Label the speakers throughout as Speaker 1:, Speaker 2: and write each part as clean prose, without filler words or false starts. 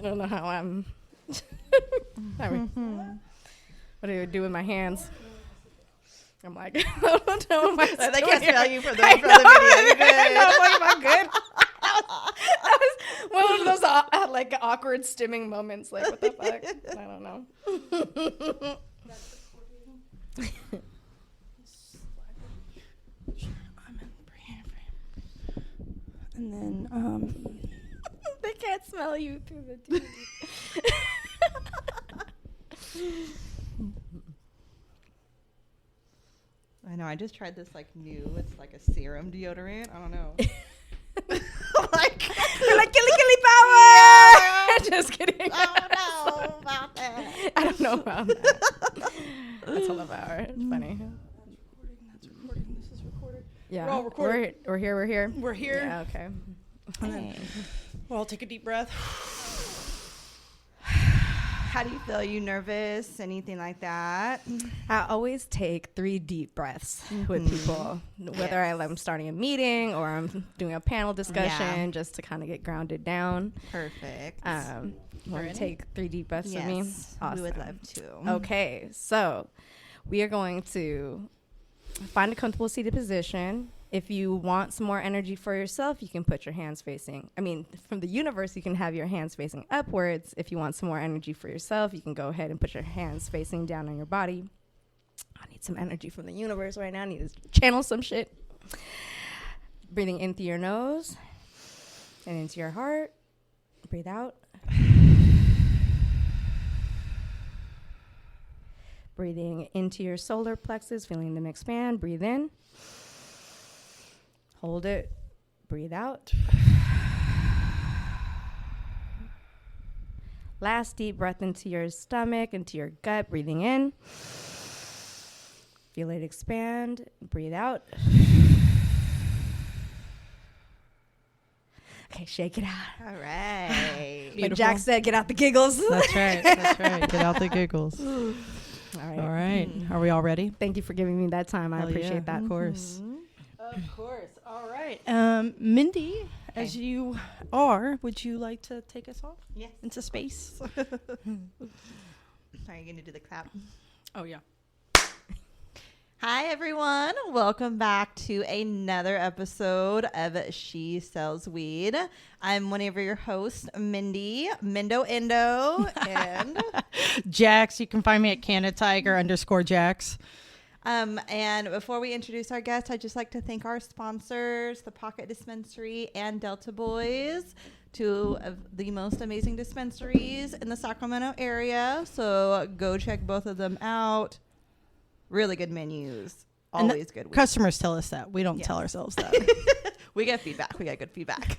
Speaker 1: I don't know how I'm. What do I do with my hands? I'm like, I don't know what my
Speaker 2: They can't smell you from the
Speaker 1: I
Speaker 2: video. You're good.
Speaker 1: I know, what am I good? That was one of those like awkward stimming moments. Like, what the fuck? I don't know.
Speaker 3: And then,
Speaker 1: They can't smell you through the TV.
Speaker 2: I know. I just tried this like new. It's like a serum deodorant. I don't know. Like,
Speaker 1: You're like killy power.
Speaker 2: Yeah.
Speaker 1: Just kidding.
Speaker 2: I don't know about that.
Speaker 1: I don't know about that. That's all about it. It's funny.
Speaker 3: that's recording. This is recorded.
Speaker 1: Yeah.
Speaker 3: We're all recording.
Speaker 1: We're here. We're here.
Speaker 3: We're here.
Speaker 1: Yeah. Okay.
Speaker 2: Hey.
Speaker 3: Well, I'll take a deep breath.
Speaker 2: How do you feel? Are you nervous? Anything like that?
Speaker 1: I always take 3 deep breaths with people, whether I'm starting a meeting or I'm doing a panel discussion, just to kind of get grounded down.
Speaker 2: Perfect.
Speaker 1: Want to take 3 deep breaths with me? Awesome.
Speaker 2: We would love to.
Speaker 1: Okay, so we are going to find a comfortable seated position. If you want some more energy for yourself, you can put your hands facing. From the universe, you can have your hands facing upwards. If you want some more energy for yourself, you can go ahead and put your hands facing down on your body. I need some energy from the universe right now. I need to channel some shit. Breathing in through your nose and into your heart. Breathe out. Breathing into your solar plexus, feeling them expand. Breathe in. Hold it. Breathe out. Last deep breath into your stomach, into your gut. Breathing in. Feel it expand. Breathe out. Okay, shake it out.
Speaker 2: All right.
Speaker 1: Like Jack said, get out the giggles.
Speaker 3: That's right. That's right. Get out the giggles.
Speaker 1: All right.
Speaker 3: All right. Are we all ready?
Speaker 1: Thank you for giving me that time. I
Speaker 3: Hell
Speaker 1: appreciate
Speaker 3: yeah,
Speaker 1: that.
Speaker 3: Of course. Of course. All right. Mindy, as you are, would you like to take us off
Speaker 2: Yes.
Speaker 3: into space?
Speaker 2: Are you going to do the clap?
Speaker 3: Oh, yeah.
Speaker 2: Hi, everyone. Welcome back to another episode of She Sells Weed. I'm one of your hosts, Mindy, Mindo Indo, and
Speaker 3: Jax. You can find me at CanadaTiger_Jax.
Speaker 2: And before we introduce our guests, I'd just like to thank our sponsors, the Pocket Dispensary and Delta Boys, 2 of the most amazing dispensaries in the Sacramento area. So go check both of them out. Really good menus. Always good weed.
Speaker 3: Customers tell us that. We don't tell ourselves that.
Speaker 2: We get feedback. We get good feedback.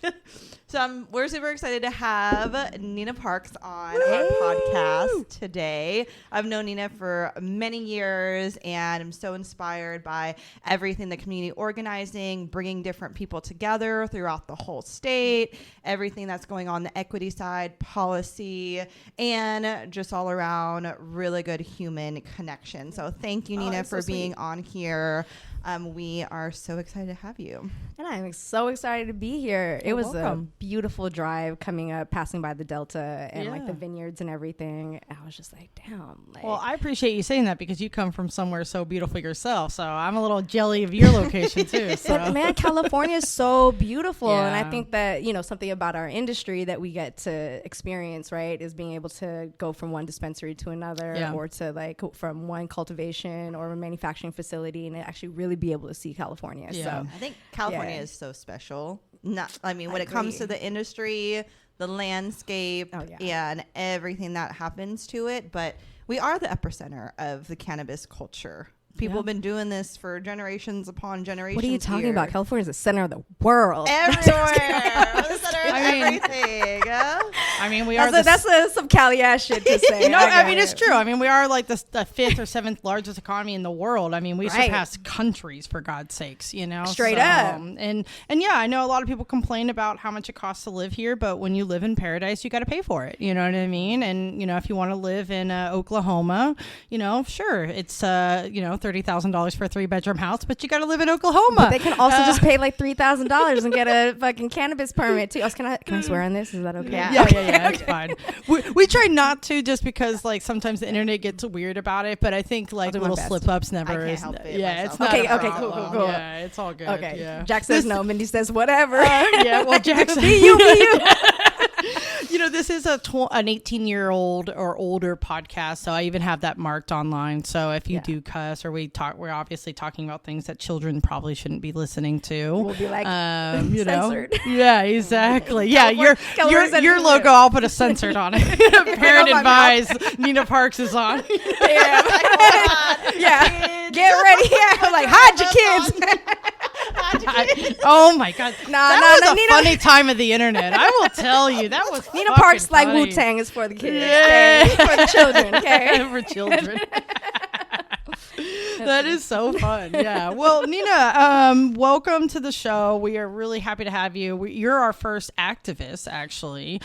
Speaker 2: So we're super excited to have Nina Parks on our podcast today. I've known Nina for many years, and I'm so inspired by everything, the community organizing, bringing different people together throughout the whole state, everything that's going on the equity side, policy, and just all around really good human connection. So thank you, Nina, for being on here. We are so excited to have you.
Speaker 1: And I'm so excited to be here. It was
Speaker 3: welcome.
Speaker 1: a beautiful drive coming up, passing by the Delta and like
Speaker 3: Yeah.
Speaker 1: the vineyards and everything. I was just like, damn. Like,
Speaker 3: Well, I appreciate you saying that because you come from somewhere so beautiful yourself. So I'm a little jelly of your location too. So
Speaker 1: but man, California is so beautiful. And I
Speaker 3: Yeah.
Speaker 1: think that, something about our industry that we get to experience, right, is being able to go from one dispensary to another or to like from one cultivation or a manufacturing facility and actually really be able to see California.
Speaker 3: Yeah.
Speaker 1: So
Speaker 2: I think California is so special. When it comes to the industry, the landscape, and everything that happens to it. But we are the epicenter of the cannabis culture. People have been doing this for generations upon generations.
Speaker 1: What are you talking about? California is the center of the world.
Speaker 2: Everywhere. We're the center of everything.
Speaker 3: I mean, we are.
Speaker 1: That's some Cali ass shit to say.
Speaker 3: No, I mean, it's true. I mean, we are like the 5th or 7th largest economy in the world. I mean, we surpass countries, for God's sakes,
Speaker 1: Straight up.
Speaker 3: And yeah, I know a lot of people complain about how much it costs to live here, but when you live in paradise, you got to pay for it. You know what I mean? And, if you want to live in Oklahoma, sure, it's, $30,000 for a 3-bedroom house, but you got to live in Oklahoma.
Speaker 1: But they can also just pay like $3,000 and get a fucking cannabis permit too. Can I swear on this? Is that okay?
Speaker 2: Yeah.
Speaker 3: Yeah, it's fine. We try not to, just because like sometimes the internet gets weird about it. But I think like
Speaker 1: do my
Speaker 3: little
Speaker 1: best.
Speaker 3: slip ups never.
Speaker 2: I can't
Speaker 3: is,
Speaker 2: help it
Speaker 3: yeah,
Speaker 2: myself.
Speaker 3: it's not.
Speaker 1: Okay,
Speaker 3: a
Speaker 1: okay,
Speaker 3: problem.
Speaker 1: cool.
Speaker 3: Yeah, it's all good.
Speaker 1: Okay.
Speaker 3: Yeah.
Speaker 1: Jack says no. Mindy says whatever.
Speaker 3: Yeah. Well, Jackson.
Speaker 1: Be you.
Speaker 3: You know, this is an 18-year-old or older podcast, so I even have that marked online. So if you do cuss or we're obviously talking about things that children probably shouldn't be listening to.
Speaker 1: We'll be like,
Speaker 3: you know,
Speaker 1: censored.
Speaker 3: yeah, exactly. Yeah, your
Speaker 1: California
Speaker 3: logo, I'll put a censored on it. Parent advised. Nina Parks is on.
Speaker 1: Yeah, get ready. Yeah, like hide your kids.
Speaker 3: Oh my God, that was a
Speaker 1: Nina,
Speaker 3: funny time of the internet. I will tell you, that was
Speaker 1: Nina
Speaker 3: fucking
Speaker 1: Parks like
Speaker 3: funny.
Speaker 1: Wu-Tang is for the kids.
Speaker 3: Yeah.
Speaker 1: Okay? For the children. Okay.
Speaker 3: For children. That is so fun. Yeah. Well, Nina, welcome to the show. We are really happy to have you. You're our first activist, actually.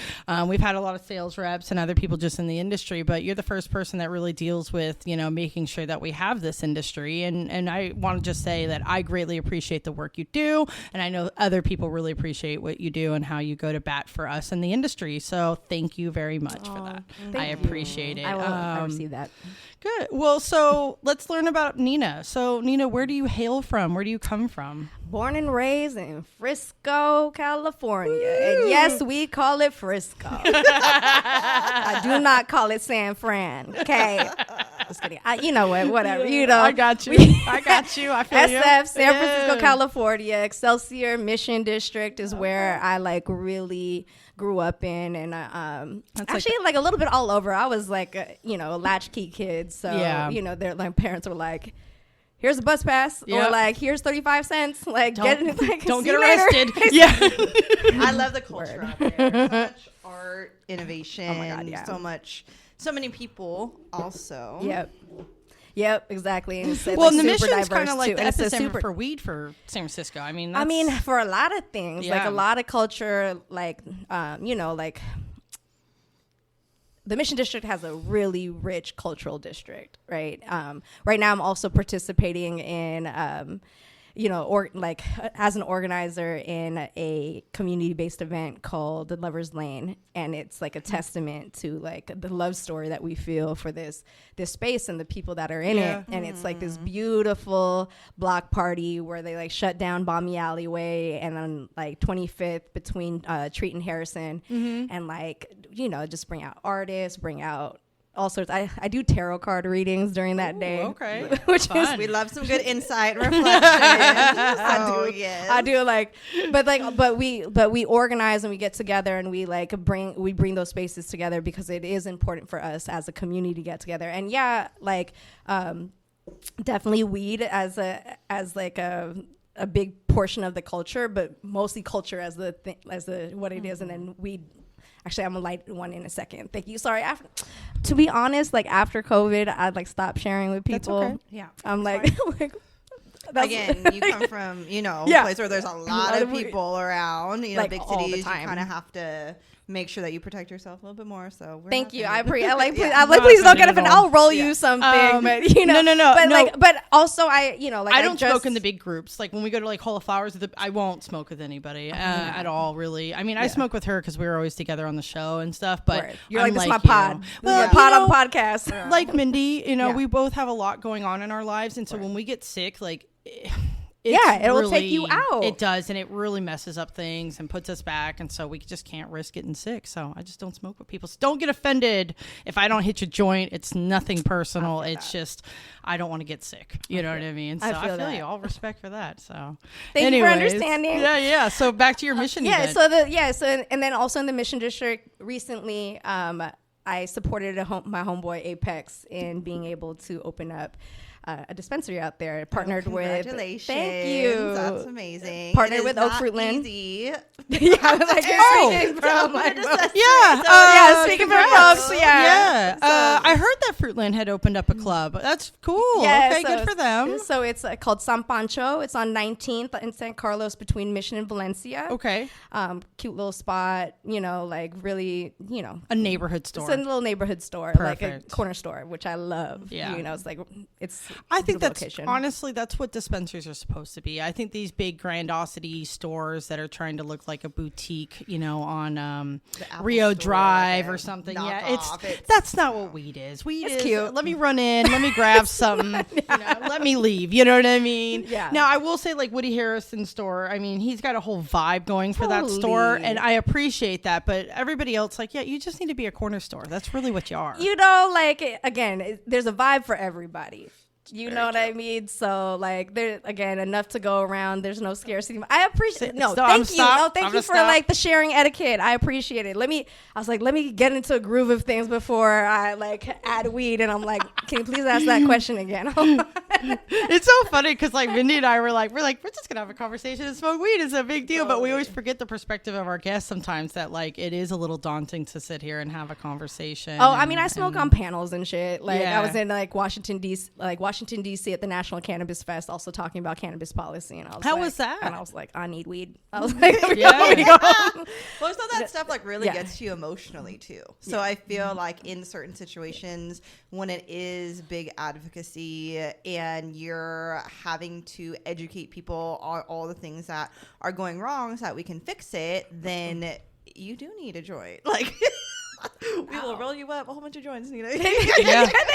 Speaker 3: We've had a lot of sales reps and other people just in the industry, but you're the first person that really deals with, you know, making sure that we have this industry. And I want to just say that I greatly appreciate the work you do. And I know other people really appreciate what you do and how you go to bat for us in the industry. So thank you very much for that. I appreciate it.
Speaker 1: I receive that.
Speaker 3: Good. Well, so let's learn about Nina. So, Nina, where do you hail from? Where do you come from?
Speaker 1: Born and raised in Frisco, California. And yes, we call it Frisco. I do not call it San Fran. Okay. Just kidding. You know what? Whatever. You know.
Speaker 3: I got you. I got you. I feel you.
Speaker 1: SF, San Francisco, California. Excelsior Mission District is where I like really grew up in, and actually like a little bit all over. I was like a latchkey kid, so their like parents were like, here's a bus pass, or like here's 35 cents, like don't get
Speaker 3: arrested. Yeah.
Speaker 2: I love the culture out there. So much art, innovation.
Speaker 1: Oh my God, yeah.
Speaker 2: So many people also.
Speaker 1: Yep, exactly. And
Speaker 3: well,
Speaker 1: like
Speaker 3: and the
Speaker 1: super
Speaker 3: mission's kind
Speaker 1: diverse
Speaker 3: of like
Speaker 1: too.
Speaker 3: the
Speaker 1: And it's a
Speaker 3: epicenter for weed for San Francisco. I mean,
Speaker 1: for a lot of things, like
Speaker 3: Yeah.
Speaker 1: a lot of culture, like like the Mission District has a really rich cultural district, right? Right now, I'm also participating in, as an organizer in a community-based event called the Lover's Lane, and it's like a testament to like the love story that we feel for this space and the people that are in it. And it's like this beautiful block party where they like shut down Balmy Alleyway and then like 25th between Treat and Harrison, and like just bring out artists, bring out all sorts. I do tarot card readings during that day.
Speaker 3: Okay.
Speaker 1: Which
Speaker 3: Fun.
Speaker 2: We love some good insight reflection.
Speaker 1: I do like, but we organize and we get together and we bring those spaces together because it is important for us as a community to get together. And definitely weed as a big portion of the culture, but mostly culture as what it is, and then weed. Actually, I'm gonna light one in a second. Thank you. Sorry. To be honest, like after COVID, I'd like stop sharing with people.
Speaker 3: That's okay.
Speaker 1: Yeah, I'm like
Speaker 2: Again, you come from a place where there's a lot of people around.
Speaker 1: Like
Speaker 2: big
Speaker 1: all the
Speaker 2: cities. You
Speaker 1: time.
Speaker 2: kind of have to make sure that you protect yourself a little bit more. So
Speaker 1: thank you.
Speaker 2: I
Speaker 1: Please don't get up and I'll roll you something. But
Speaker 3: No.
Speaker 1: But also I
Speaker 3: don't smoke in the big groups. Like when we go to like Hall of Flowers, I won't smoke with anybody at all. Really. I mean, I smoke with her because we were always together on the show and stuff. But
Speaker 1: you're like, this is my pod. Well, pod on the podcast.
Speaker 3: Like Mindy, we both have a lot going on in our lives, and so when we get sick, like.
Speaker 1: It will take you out.
Speaker 3: It does, and it really messes up things and puts us back, and so we just can't risk getting sick. So I just don't smoke with people. So don't get offended if I don't hit your joint. It's nothing personal. It's just I don't want to get sick. You know what I mean? So I feel you. All respect for that. So
Speaker 1: thank you for understanding.
Speaker 3: Yeah. So back to your mission.
Speaker 1: And then also in the Mission District recently, I supported my homeboy Apex in being able to open up a dispensary out there. Partnered with.
Speaker 2: Congratulations!
Speaker 1: Thank you.
Speaker 2: That's amazing.
Speaker 1: Partnered with Oak Fruitland.
Speaker 2: Easy.
Speaker 1: Speaking from folks.
Speaker 3: I heard that Fruitland had opened up a club. That's cool. Okay, good for them.
Speaker 1: So it's called San Pancho. It's on 19th in San Carlos between Mission and Valencia.
Speaker 3: Okay.
Speaker 1: Cute little spot. Really.
Speaker 3: A neighborhood store.
Speaker 1: It's a little neighborhood store,
Speaker 3: Perfect.
Speaker 1: like a corner store, which I love.
Speaker 3: Yeah.
Speaker 1: It's like it's
Speaker 3: I think that's
Speaker 1: location.
Speaker 3: honestly that's what dispensaries are supposed to be. I think these big grandiosity stores that are trying to look like a boutique, on Rio Drive or something. Yeah, that's not what weed is. Weed is
Speaker 1: cute.
Speaker 3: Let me run in, let me grab something, let me leave. You know what I mean?
Speaker 1: Yeah.
Speaker 3: Now I will say, like Woody Harrelson's store. I mean, he's got a whole vibe going for that store, and I appreciate that. But everybody else, like, yeah, you just need to be a corner store. That's really what you are.
Speaker 1: Like, again, there's a vibe for everybody. You know what I mean? So, like, there again, enough to go around. There's no scarcity. I appreciate thank you for like the sharing etiquette. I appreciate it. Let me get into a groove of things before I like add weed. And I'm like, can you please ask that question again?
Speaker 3: It's so funny because like Mindy and I we're just gonna have a conversation and smoke weed. It's a big deal, but we always forget the perspective of our guests sometimes. That like it is a little daunting to sit here and have a conversation.
Speaker 1: I mean, I smoke on panels and shit. Like I was in like Washington D.C. at the National Cannabis Fest, also talking about cannabis policy, and I was
Speaker 3: how was that?
Speaker 1: And I was like, I need weed. I was like,
Speaker 2: Well, some of that stuff like really gets you emotionally too. So I feel like in certain situations when it is big advocacy and you're having to educate people on all the things that are going wrong so that we can fix it, then you do need a joint. Like. We will roll you up a whole bunch of joints, Nina.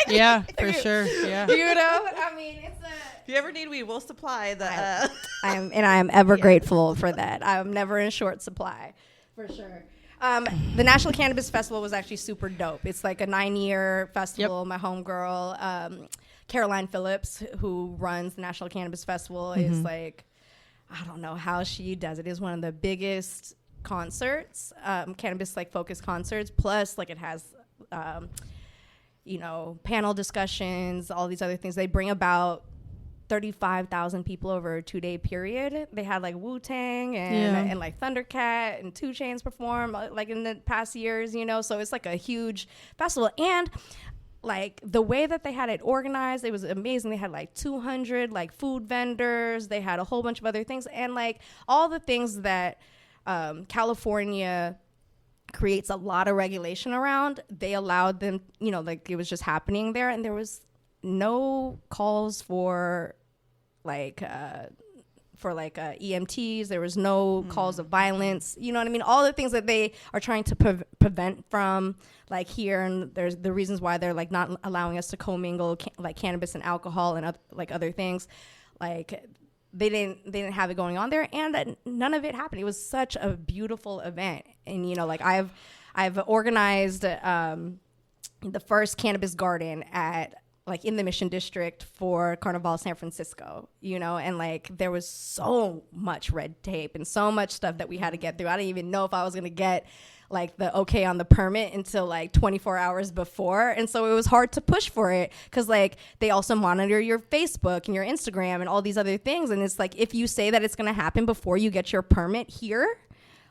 Speaker 3: Yeah, for sure. Yeah.
Speaker 1: I mean, it's
Speaker 2: if you ever need weed, we'll supply the.
Speaker 1: I am ever grateful for that. I'm never in short supply, for sure. The National Cannabis Festival was actually super dope. It's like a 9-year festival. Yep. My homegirl, Caroline Phillips, who runs the National Cannabis Festival, is like, I don't know how she does it. It's one of the biggest concerts, cannabis like focused concerts, plus like it has panel discussions, all these other things. They bring about 35,000 people over a 2-day period. They had like Wu-Tang and like Thundercat and 2 Chainz perform like in the past years, so it's like a huge festival. And like the way that they had it organized, it was amazing. They had like 200 like food vendors. They had a whole bunch of other things, and like all the things that California creates a lot of regulation around. They allowed them, like it was just happening there, and there was no calls for EMTs. There was no calls of violence. You know what I mean? All the things that they are trying to prevent from like here, and there's the reasons why they're like not allowing us to commingle like cannabis and alcohol and other things. Like they didn't have it going on there, and none of it happened. It was such a beautiful event, and like I've organized the first cannabis garden at like in the Mission District for Carnival San Francisco, and like there was so much red tape and so much stuff that we had to get through. I didn't even know if I was gonna get like the okay on the permit until like 24 hours before, and so it was hard to push for it because like they also monitor your Facebook and your Instagram and all these other things, and it's like if you say that it's going to happen before you get your permit here,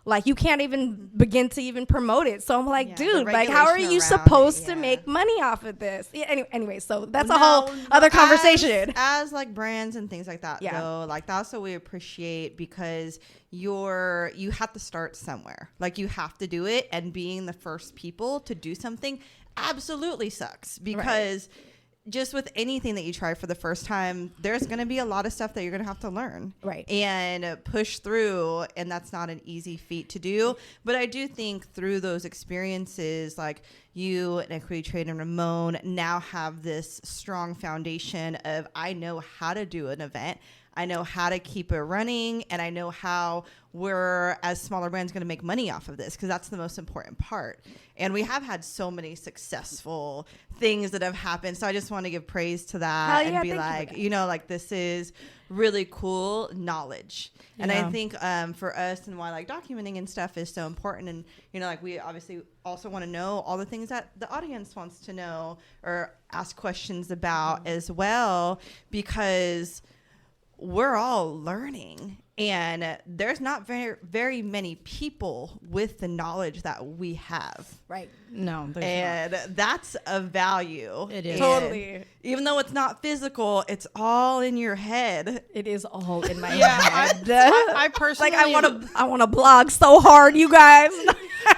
Speaker 1: like you can't even begin to even promote it. So I'm like, dude, like how are you supposed to make money off of this? Anyway, so that's a whole other conversation.
Speaker 2: As like brands and things like that, though, like that's what we appreciate, because you have to start somewhere. Like you have to do it, and being the first people to do something absolutely sucks, because just with anything that you try for the first time, there's going to be a lot of stuff that you're going to have to learn and push through. And that's not an easy feat to do. But I do think through those experiences, like you and Equity Trade and Ramon now have this strong foundation of, I know how to do an event. I know how to keep it running, and I know how we're, as smaller brands, going to make money off of this, because that's the most important part. And we have had so many successful things that have happened. So I just want to give praise to that and be like, like this is really cool knowledge. Yeah. And I think for us, and why like documenting and stuff is so important. And, like we obviously also want to know all the things that the audience wants to know or ask questions about as well, because we're all learning, and there's not very, very many people with the knowledge that we have.
Speaker 1: Right.
Speaker 3: No.
Speaker 2: And that's a value.
Speaker 3: It is.
Speaker 1: Totally.
Speaker 2: Even though it's not physical, it's all in your head.
Speaker 1: It is all in my head.
Speaker 3: I personally,
Speaker 1: like I want to blog so hard, you guys.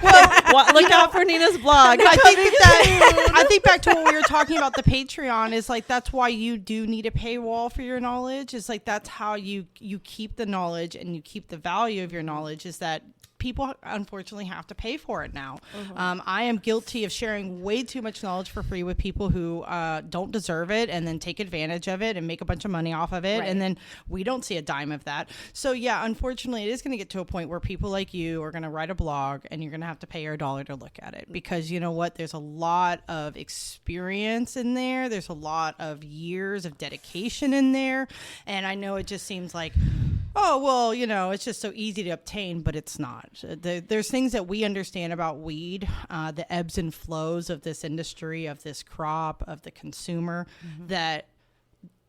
Speaker 2: Look out for Nina's blog.
Speaker 3: I think back to what we were talking about, the Patreon is like, that's why you do need a paywall for your knowledge. It's like, that's how you keep the knowledge and you keep the value of your knowledge, is that people unfortunately have to pay for it now. I am guilty of sharing way too much knowledge for free with people who don't deserve it, and then take advantage of it and make a bunch of money off of it. Right. And then we don't see a dime of that. So yeah, unfortunately, it is going to get to a point where people like you are going to write a blog and you're going to have to pay your $1 to look at it, because you know what? There's a lot of experience in there. There's a lot of years of dedication in there. And I know it just seems like, oh, well, you know, it's just so easy to obtain, but it's not. There's things that we understand about weed, the ebbs and flows of this industry, of this crop, of the consumer, that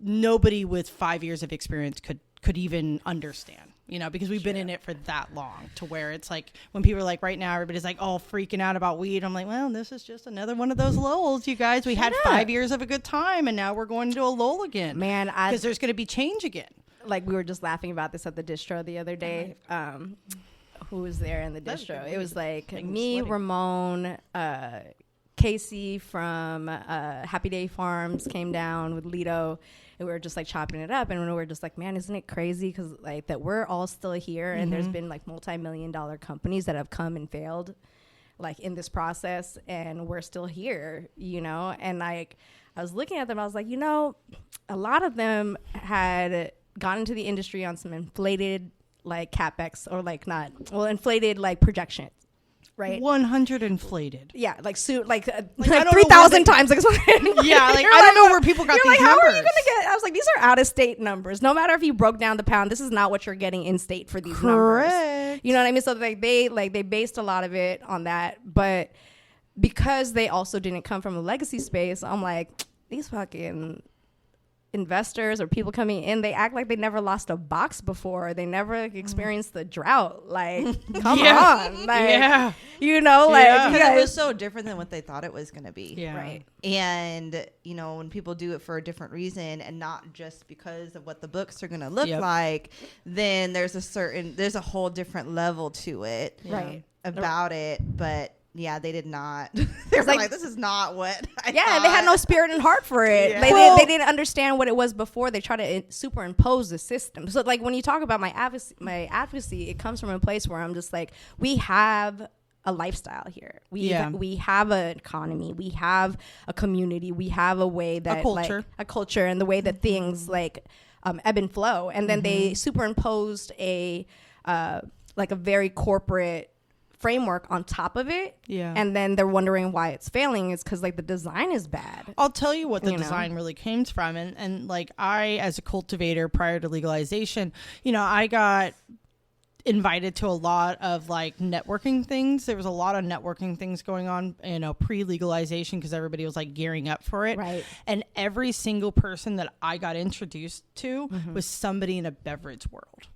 Speaker 3: nobody with 5 years of experience could even understand, you know, because we've been in it for that long, to where it's like, when people are like, right now, everybody's like, oh, freaking out about weed. I'm like, well, this is just another one of those lulls, you guys. We had 5 years of a good time, and now we're going into a lull again.
Speaker 1: Man,
Speaker 3: because there's going to be change again.
Speaker 1: Like, we were just laughing about this at the distro the other day. Who was there in the distro? It was like me, Ramon, Casey from Happy Day Farms came down with Lido, and we were just like chopping it up, and we were just like, man, isn't it crazy? Because like that we're all still here, and there's been like multi-million-dollar companies that have come and failed, like in this process, and we're still here, you know. And like, I was looking at them, I was like, you know, a lot of them had gone into the industry on some inflated like capex, or like inflated like projections, right?
Speaker 3: 100 inflated.
Speaker 1: Yeah, like 3,000 times. Like,
Speaker 3: yeah, like I don't know where people got these
Speaker 1: like,
Speaker 3: numbers.
Speaker 1: How are you gonna get? I was like, these are out of state numbers. No matter if you broke down the pound, this is not what you're getting in state for these numbers. You know what I mean? So like they based a lot of it on that, but because they also didn't come from a legacy space, I'm like, these fucking investors or people coming in, they act like they never lost a box before. They never experienced the drought. Like, come on. Like, you know, like,
Speaker 2: because it was so different than what they thought it was going to be.
Speaker 3: Yeah.
Speaker 2: Right. And, you know, when people do it for a different reason and not just because of what the books are going to look like, then there's a whole different level to it.
Speaker 1: Right.
Speaker 2: About it. But yeah, they did not. They were like, this is not what I thought.
Speaker 1: They had no spirit and heart for it. Yeah. They didn't understand what it was before. They tried to superimpose the system. So, like, when you talk about my advocacy, it comes from a place where I'm just like, we have a lifestyle here. We have an economy. We have a community. We have a way that, a culture, and the way that things, like, ebb and flow. And then they superimposed a very corporate framework on top of it, and then they're wondering why it's failing. Is because like the design is bad.
Speaker 3: I'll tell you what the design really came from, and like I, as a cultivator prior to legalization, you know, I got invited to a lot of like networking things. There was a lot of networking things going on, you know, pre-legalization, because everybody was like gearing up for it.
Speaker 1: Right.
Speaker 3: And every single person that I got introduced to was somebody in a beverage world.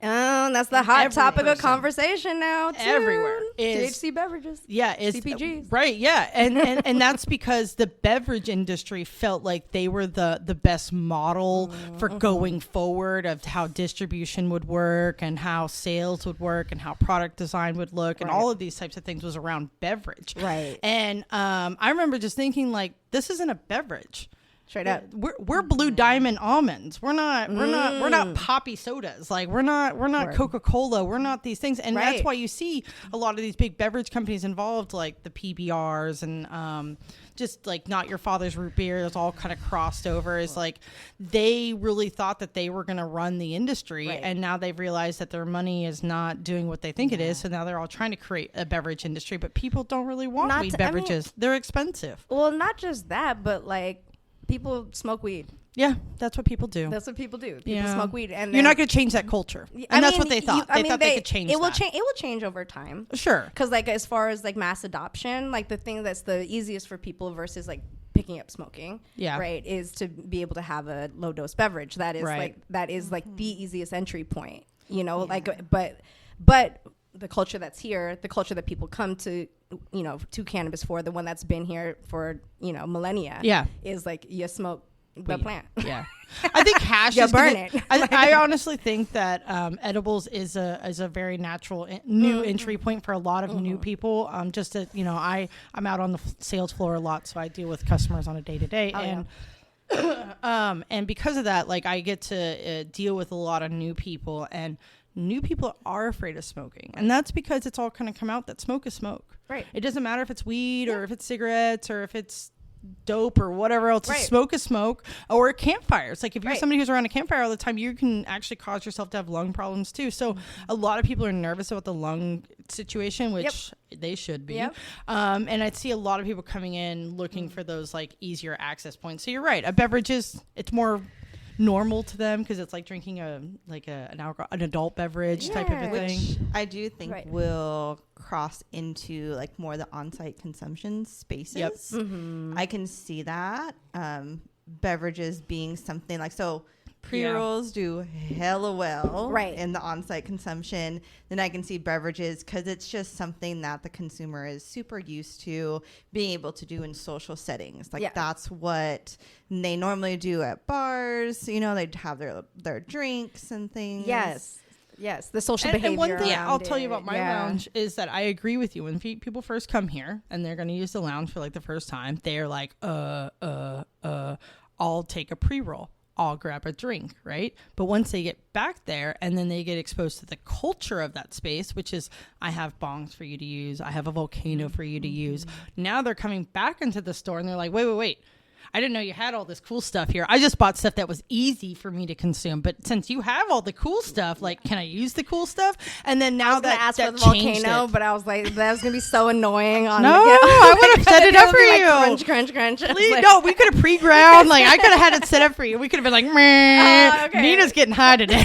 Speaker 1: That's the hot topic of conversation now, too.
Speaker 3: Everywhere.
Speaker 1: THC beverages.
Speaker 3: Yeah.
Speaker 1: CPGs.
Speaker 3: Right, yeah. And that's because the beverage industry felt like they were the best model for going forward of how distribution would work and how sales would work and how product design would look. And all of these types of things was around beverage.
Speaker 1: Right.
Speaker 3: And I remember just thinking, like, this isn't a beverage.
Speaker 1: Straight up.
Speaker 3: We're Blue Diamond almonds. We're not poppy sodas. Like we're not Coca-Cola. We're not these things. And that's why you see a lot of these big beverage companies involved, like the PBRs and just like Not Your Father's Root Beer is all kind of crossed over. Is like they really thought that they were going to run the industry, and now they've realized that their money is not doing what they think it is. So now they're all trying to create a beverage industry, but people don't really want weed beverages. They're expensive.
Speaker 1: Well, not just that, but like, people smoke weed.
Speaker 3: Yeah, that's what people do.
Speaker 1: That's what people do. People smoke weed, and
Speaker 3: you're not going to change that culture. And that's what they thought. They thought they could change
Speaker 1: it. It will change over time.
Speaker 3: Sure.
Speaker 1: Because like as far as like mass adoption, like the thing that's the easiest for people versus like picking up smoking, right, is to be able to have a low dose beverage. That is like the easiest entry point. You know, like but the culture that's here, the culture that people come to, to cannabis for, the one that's been here for, millennia, is like, you smoke the plant.
Speaker 3: Yeah. I think hash
Speaker 1: You
Speaker 3: is
Speaker 1: burn
Speaker 3: gonna,
Speaker 1: it.
Speaker 3: I honestly think that edibles is a very natural new entry point for a lot of new people. Just to, I'm out on the sales floor a lot, so I deal with customers on a day to day, and because of that, like I get to deal with a lot of new people, and new people are afraid of smoking, and that's because it's all kind of come out that smoke is smoke.
Speaker 1: Right.
Speaker 3: It doesn't matter if it's weed or if it's cigarettes or if it's dope or whatever else.
Speaker 1: Right.
Speaker 3: Smoke is smoke, or campfires. Like if you're
Speaker 1: Right.
Speaker 3: somebody who's around a campfire all the time, you can actually cause yourself to have lung problems too. So a lot of people are nervous about the lung situation, which they should be.
Speaker 1: Yep.
Speaker 3: And I see a lot of people coming in looking for those like easier access points. So you're right. A beverage it's more normal to them because it's like drinking an adult beverage type of a thing.
Speaker 2: Which I do think
Speaker 1: Right.
Speaker 2: will cross into like more the on-site consumption spaces.
Speaker 3: Yep.
Speaker 2: I can see that. Beverages being something like, so pre-rolls do hella well
Speaker 1: Right.
Speaker 2: in the on-site consumption. Then I can see beverages because it's just something that the consumer is super used to being able to do in social settings. Like that's what they normally do at bars. They'd have their drinks and things.
Speaker 1: Yes, the social
Speaker 3: And
Speaker 1: behavior.
Speaker 3: one thing
Speaker 1: around
Speaker 3: I'll tell you
Speaker 1: it.
Speaker 3: about my lounge is that I agree with you. When people first come here and they're going to use the lounge for like the first time, they're like, I'll take a pre-roll. I'll grab a drink, right? But once they get back there and then they get exposed to the culture of that space, which is I have bongs for you to use, I have a volcano for you to use. Now they're coming back into the store and they're like, wait. I didn't know you had all this cool stuff here. I just bought stuff that was easy for me to consume. But since you have all the cool stuff, like, can I use the cool stuff? And then now that
Speaker 1: asked for the
Speaker 3: changed
Speaker 1: volcano,
Speaker 3: it.
Speaker 1: but I was like, that was gonna be so annoying.
Speaker 3: No, I would have set it up for you.
Speaker 1: Like, crunch.
Speaker 3: Please, no, we could have pre-ground. Like I could have had it set up for you. We could have been like, meh.
Speaker 1: Okay.
Speaker 3: Nina's getting high today.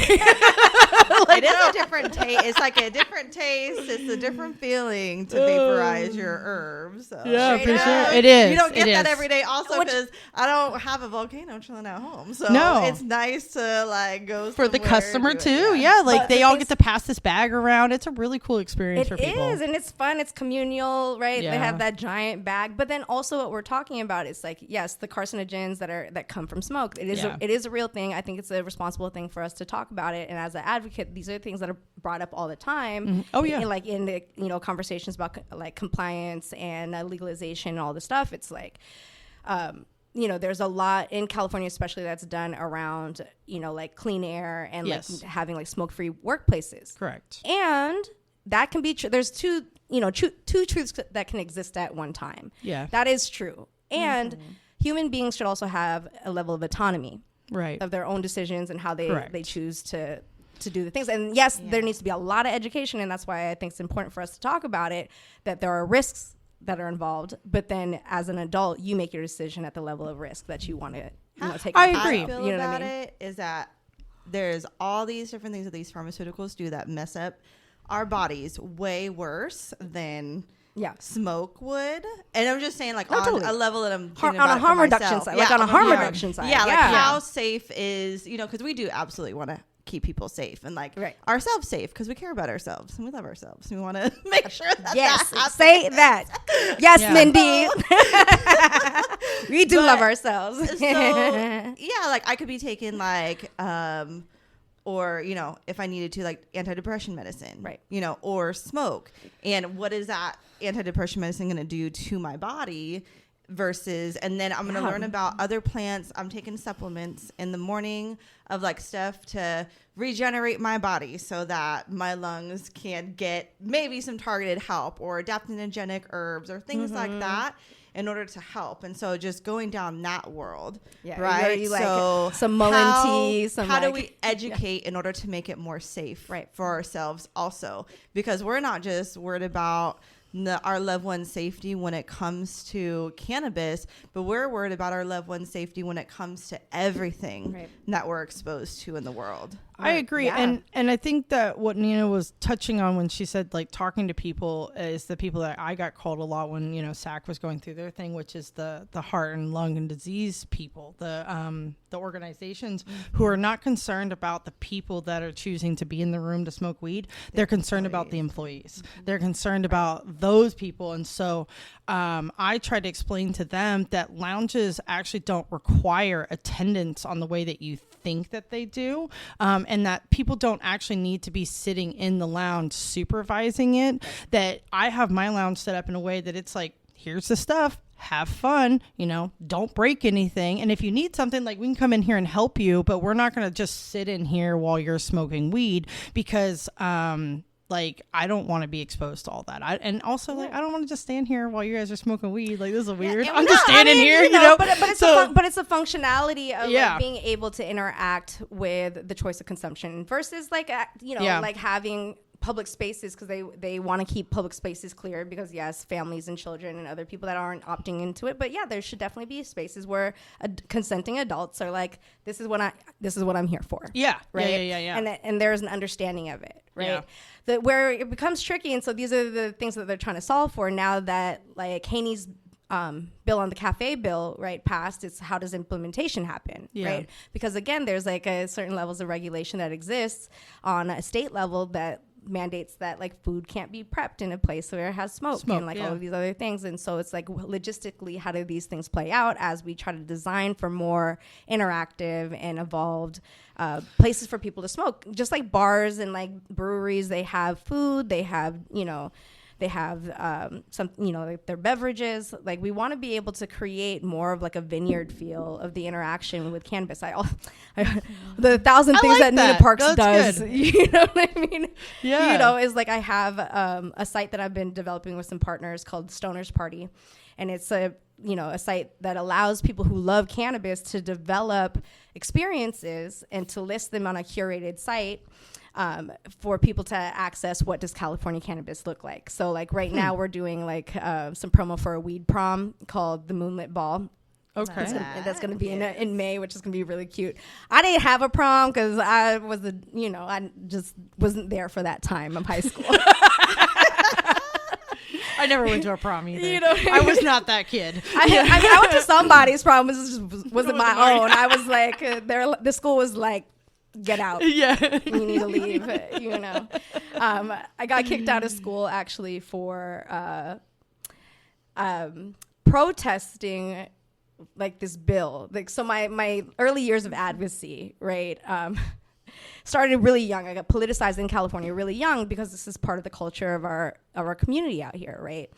Speaker 2: It is a different taste. It's like a different taste. It's a different feeling to vaporize your herbs. So.
Speaker 3: Yeah,
Speaker 2: Straight
Speaker 3: for sure.
Speaker 2: up.
Speaker 3: It is.
Speaker 2: You don't get
Speaker 3: It
Speaker 2: that
Speaker 3: is.
Speaker 2: every day. Also, because I don't have a volcano chilling at home, so
Speaker 3: No.
Speaker 2: it's nice to like go
Speaker 3: For the
Speaker 2: somewhere
Speaker 3: customer
Speaker 2: and do
Speaker 3: too.
Speaker 2: it.
Speaker 3: Yeah, like
Speaker 1: But
Speaker 3: they
Speaker 1: the
Speaker 3: all
Speaker 1: things-
Speaker 3: get to pass this bag around. It's a really cool experience for
Speaker 1: It
Speaker 3: people.
Speaker 1: is, and it's fun. It's communal, right? They
Speaker 3: Yeah.
Speaker 1: have that giant bag, but then also what we're talking about is like, yes, the carcinogens that come from smoke. It is
Speaker 3: Yeah.
Speaker 1: it is a real thing. I think it's a responsible thing for us to talk about it. And as an advocate, these are things that are brought up all the time.
Speaker 3: Oh, yeah.
Speaker 1: in the conversations about like compliance and legalization and all the stuff. It's like. There's a lot in California, especially that's done around, like clean air and
Speaker 3: Yes.
Speaker 1: like having like smoke-free workplaces.
Speaker 3: Correct.
Speaker 1: And that can be true. There's two truths that can exist at one time.
Speaker 3: Yeah.
Speaker 1: That is true. And human beings should also have a level of autonomy
Speaker 3: Right.
Speaker 1: of their own decisions and how
Speaker 3: Correct.
Speaker 1: they choose to do the things. And yes, there needs to be a lot of education, and that's why I think it's important for us to talk about it, that there are risks that are involved, but then as an adult, you make your decision at the level of risk that you want to take.
Speaker 3: I
Speaker 1: on.
Speaker 3: agree.
Speaker 2: How I feel
Speaker 1: You know what I
Speaker 2: about
Speaker 1: mean?
Speaker 2: it is that there's all these different things that these pharmaceuticals do that mess up our bodies way worse than
Speaker 1: Yeah.
Speaker 2: smoke would. And I'm just saying, like,
Speaker 1: No,
Speaker 2: on
Speaker 1: totally.
Speaker 2: a level that I'm
Speaker 1: On
Speaker 2: thinking
Speaker 1: a
Speaker 2: about
Speaker 1: harm
Speaker 2: for
Speaker 1: reduction
Speaker 2: myself.
Speaker 1: side, like on a harm reduction side.
Speaker 2: Yeah, like
Speaker 1: Yeah.
Speaker 2: how safe is, because we do absolutely want to keep people safe and like
Speaker 1: Right.
Speaker 2: ourselves safe because we care about ourselves and we love ourselves. We want to make sure that
Speaker 1: Yes,
Speaker 2: that happens.
Speaker 1: say that. Yes,
Speaker 3: Yeah.
Speaker 1: Mindy. We do
Speaker 2: But-
Speaker 1: love ourselves.
Speaker 2: So yeah, like I could be taking like or if I needed to, like antidepressant medicine,
Speaker 1: Right.
Speaker 2: or smoke. And what is that antidepressant medicine going to do to my body versus, and then I'm going to
Speaker 1: Yeah.
Speaker 2: learn about other plants. I'm taking supplements in the morning of like stuff to regenerate my body so that my lungs can get maybe some targeted help or adaptogenic herbs or things like that in order to help. And so just going down that world,
Speaker 1: Yeah,
Speaker 2: right?
Speaker 1: you like
Speaker 2: so
Speaker 1: some Mullen tea, some
Speaker 2: how do
Speaker 1: like-
Speaker 2: we educate in order to make it more safe
Speaker 1: Right.
Speaker 2: for ourselves also? Because we're not just worried about our loved one's safety when it comes to cannabis, but we're worried about our loved one's safety when it comes to everything
Speaker 1: Right.
Speaker 2: that we're exposed to in the world.
Speaker 3: I agree.
Speaker 1: Yeah.
Speaker 3: And I think that what Nina was touching on when she said like talking to people is the people that I got called a lot when, SAC was going through their thing, which is the heart and lung and disease people, the organizations who are not concerned about the people that are choosing to be in the room to smoke weed. They're concerned about the employees. They're concerned about those people. And so I try to explain to them that lounges actually don't require attendance on the way that you think that they do, and that people don't actually need to be sitting in the lounge supervising it. That I have my lounge set up in a way that it's like, here's the stuff, have fun, don't break anything. And if you need something, like, we can come in here and help you, but we're not going to just sit in here while you're smoking weed because like, I don't want to be exposed to all that. And also, like, I don't want to just stand here while you guys are smoking weed. Like, this is weird. I'm just standing here,
Speaker 1: But it's but it's a functionality of like, being able to interact with the choice of consumption versus like, like having public spaces, because they want to keep public spaces clear because, yes, families and children and other people that aren't opting into it. But yeah, there should definitely be spaces where consenting adults are like, this is what I'm here for.
Speaker 3: Yeah.
Speaker 1: Right.
Speaker 3: Yeah.
Speaker 1: And there's an understanding of it. Right.
Speaker 3: Yeah.
Speaker 1: Where it becomes tricky. And so these are the things that they're trying to solve for now that like Haney's bill on the cafe bill, right, passed. It's how does implementation happen, right? Because again, there's like a certain levels of regulation that exists on a state level that mandates that like food can't be prepped in a place where it has smoke and like all of these other things. And so it's like, logistically, how do these things play out as we try to design for more interactive and evolved places for people to smoke? Just like bars and like breweries, they have food, they have, they have some, like their beverages. Like, we want to be able to create more of like a vineyard feel of the interaction with cannabis. The 1,000 things
Speaker 3: like
Speaker 1: that Nina Parks does,
Speaker 3: good.
Speaker 1: you know what I mean?
Speaker 3: Yeah.
Speaker 1: Is like I have a site that I've been developing with some partners called Stoner's Party. And it's a site that allows people who love cannabis to develop experiences and to list them on a curated site. For people to access what does California cannabis look like. So like right now we're doing like some promo for a weed prom called the Moonlit Ball.
Speaker 3: Okay.
Speaker 1: That's going to be in May, which is going to be really cute. I didn't have a prom because I just wasn't there for that time of high school.
Speaker 3: I never went to a prom either.
Speaker 1: You know what I mean?
Speaker 3: I was not that kid.
Speaker 1: I went to somebody's prom. It wasn't my own. I was like, the school was like, get out. Yeah. You need to leave, I got kicked out of school actually for protesting like this bill. Like, so my early years of advocacy, right, started really young. I got politicized in California really young because this is part of the culture of our community out here, right?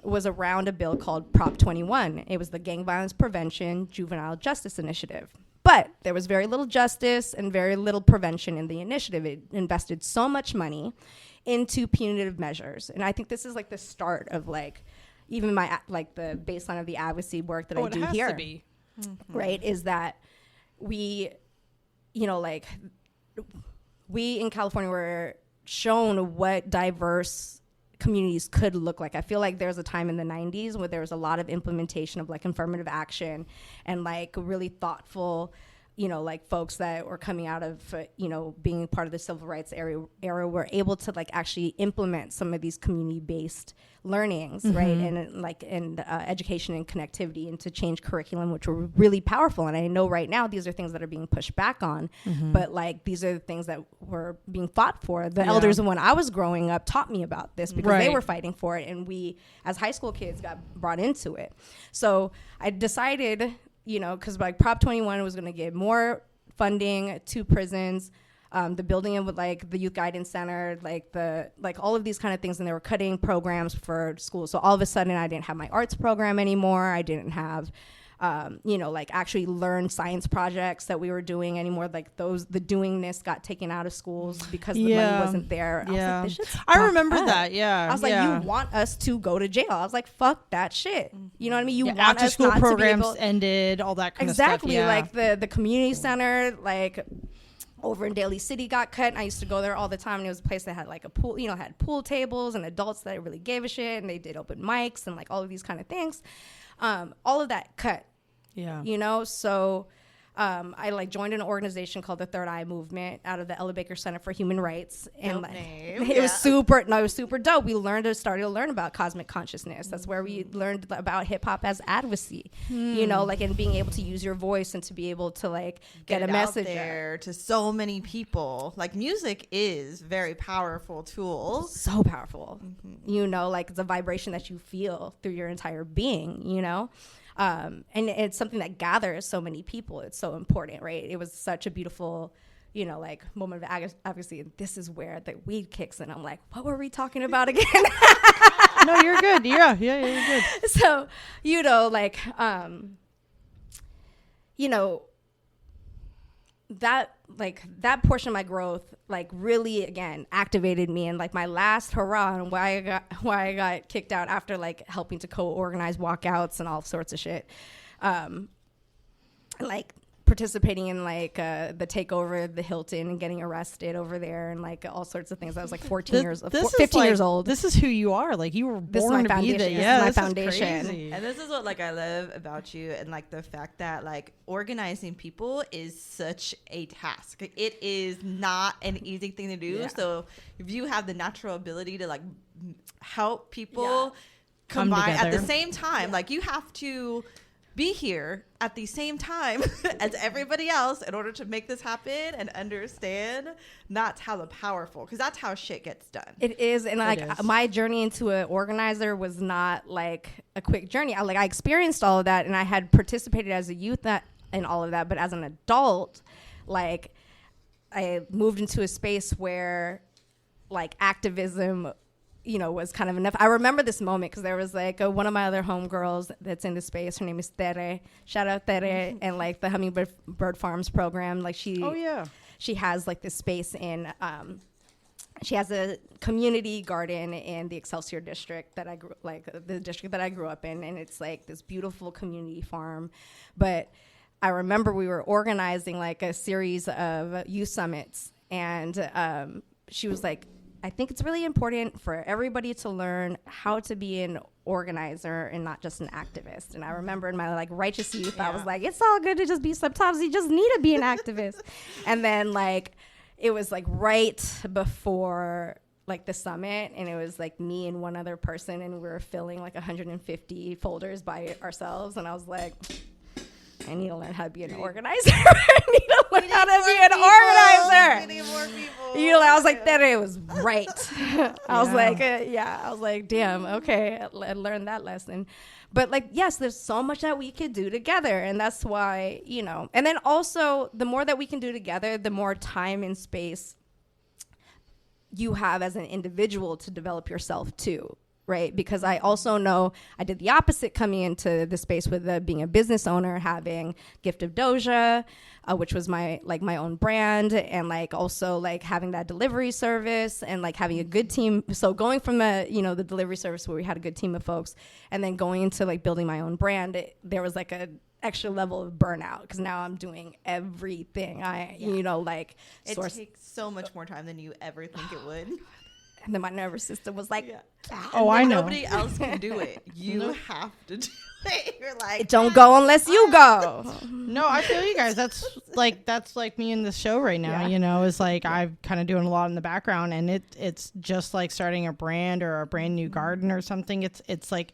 Speaker 1: Was around a bill called Prop 21. It was the Gang Violence Prevention Juvenile Justice Initiative. But there was very little justice and very little prevention in the initiative. It invested so much money into punitive measures. And I think this is like the start of like even my like the baseline of the advocacy work that I do here. To be. Mm-hmm. Right, is that we in California were shown what diverse communities could look like. I feel like there's a time in the 90s where there was a lot of implementation of like affirmative action and like really thoughtful, like folks that were coming out of, being part of the civil rights era were able to like actually implement some of these community-based learnings, right? And education and connectivity, and to change curriculum, which were really powerful. And I know right now these are things that are being pushed back on, but like these are the things that were being fought for. The elders when I was growing up taught me about this because they were fighting for it, and we as high school kids got brought into it. So I decided, because like Prop 21 was going to give more funding to prisons, the building of like the youth guidance center, like all of these kind of things, and they were cutting programs for schools. So all of a sudden I didn't have my arts program anymore. I didn't have, like actually learn science projects that we were doing anymore. Like the doingness got taken out of schools because the money wasn't there. I was like, this shit's
Speaker 3: I remember
Speaker 1: up.
Speaker 3: that. Yeah.
Speaker 1: I was like, you want us to go to jail? I was like, fuck that shit. You know what I mean? You want
Speaker 3: after
Speaker 1: us
Speaker 3: school
Speaker 1: not
Speaker 3: programs
Speaker 1: to be able,
Speaker 3: ended, all that kind
Speaker 1: exactly,
Speaker 3: of stuff.
Speaker 1: like the community center, like over in Daly City got cut. And I used to go there all the time, and it was a place that had like a pool, had pool tables and adults that really gave a shit, and they did open mics and like all of these kind of things. All of that cut. Yeah. So I like joined an organization called the Third Eye Movement out of the Ella Baker Center for Human Rights, and like, it was super dope. We started to learn about cosmic consciousness. That's where we learned about hip hop as advocacy, you know, like, and being able to use your voice and to be able to like get a message
Speaker 2: out there to so many people. Like, music is very powerful tool.
Speaker 1: So powerful, you know, like it's a vibration that you feel through your entire being, you know. And it's something that gathers so many people. It's so important, right? It was such a beautiful, you know, like moment of advocacy. And this is where the weed kicks in. I'm like, what were we talking about again?
Speaker 3: No, you're good. Yeah, you're good.
Speaker 1: So, you know, like, you know, that portion of my growth, like, really, again, activated me. And like my last hurrah and why I got kicked out after like helping to co-organize walkouts and all sorts of shit, like participating in like the takeover of the Hilton and getting arrested over there and like all sorts of things. I was like 15 years old.
Speaker 3: This is who you are. Like, you were born to be there.
Speaker 1: Yeah, this is my foundation.
Speaker 2: And this is what like I love about you, and like the fact that like organizing people is such a task. It is not an easy thing to do. Yeah. So if you have the natural ability to like help people combine at the same time, like you have to be here at the same time as everybody else in order to make this happen and understand that's how powerful, because that's how shit gets done.
Speaker 1: It is. And like my journey into an organizer was not like a quick journey. I experienced all of that, and I had participated as a youth in all of that, but as an adult, like I moved into a space where like activism, you know, was kind of enough. I remember this moment because there was like one of my other homegirls that's in the space. Her name is Tere. Shout out Tere. And like the Hummingbird Farms program. Like she has like this space in, she has a community garden in the Excelsior district that the district that I grew up in. And it's like this beautiful community farm. But I remember we were organizing like a series of youth summits, and she was like, I think it's really important for everybody to learn how to be an organizer and not just an activist. And I remember in my like righteous youth, I was like, it's all good to just be, sometimes you just need to be an activist. And then like, it was like right before like the summit, and it was like me and one other person, and we were filling like 150 folders by ourselves. And I was like, I need to learn how to be an organizer. I need to learn how to be an organizer.
Speaker 2: We need more people.
Speaker 1: You know, I was like, that it was right. I was like, I was like, damn, okay, I learned that lesson. But like, yes, there's so much that we could do together. And that's why, you know, and then also the more that we can do together, the more time and space you have as an individual to develop yourself too. Right, because I also know I did the opposite coming into the space with being a business owner, having Gift of Doja, which was my own brand, and like also like having that delivery service and like having a good team. So going from the delivery service where we had a good team of folks, and then going into like building my own brand, there was like a extra level of burnout because now I'm doing everything. It
Speaker 2: takes so much more time than you ever think it would.
Speaker 1: And then my nervous system was like,
Speaker 3: I know.
Speaker 2: Nobody else can do it. You have to do it. You're like,
Speaker 1: don't go unless you go.
Speaker 3: No, I feel you guys. That's like me in the show right now. You know, it's like I'm kind of doing a lot in the background, and it's just like starting a brand or a brand new garden or something. It's like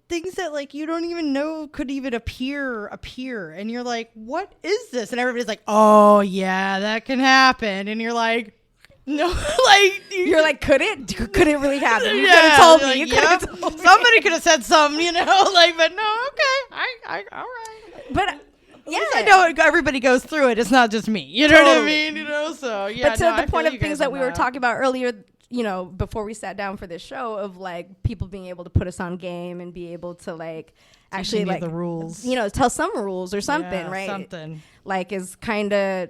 Speaker 3: things that like you don't even know could even appear, and you're like, what is this? And everybody's like, oh yeah, that can happen, and you're like, no, like
Speaker 1: you're like, could it really happen? You could have told me.
Speaker 3: Like, somebody could have said something, you know, like, but no, okay, I all right.
Speaker 1: But yeah,
Speaker 3: I know everybody goes through it. It's not just me. You know what I mean? You know, so yeah.
Speaker 1: But to the point of things that we were talking about earlier, you know, before we sat down for this show, of like people being able to put us on game and be able to like actually like
Speaker 3: the rules,
Speaker 1: you know, tell some rules or something, right?
Speaker 3: Something
Speaker 1: like is kind of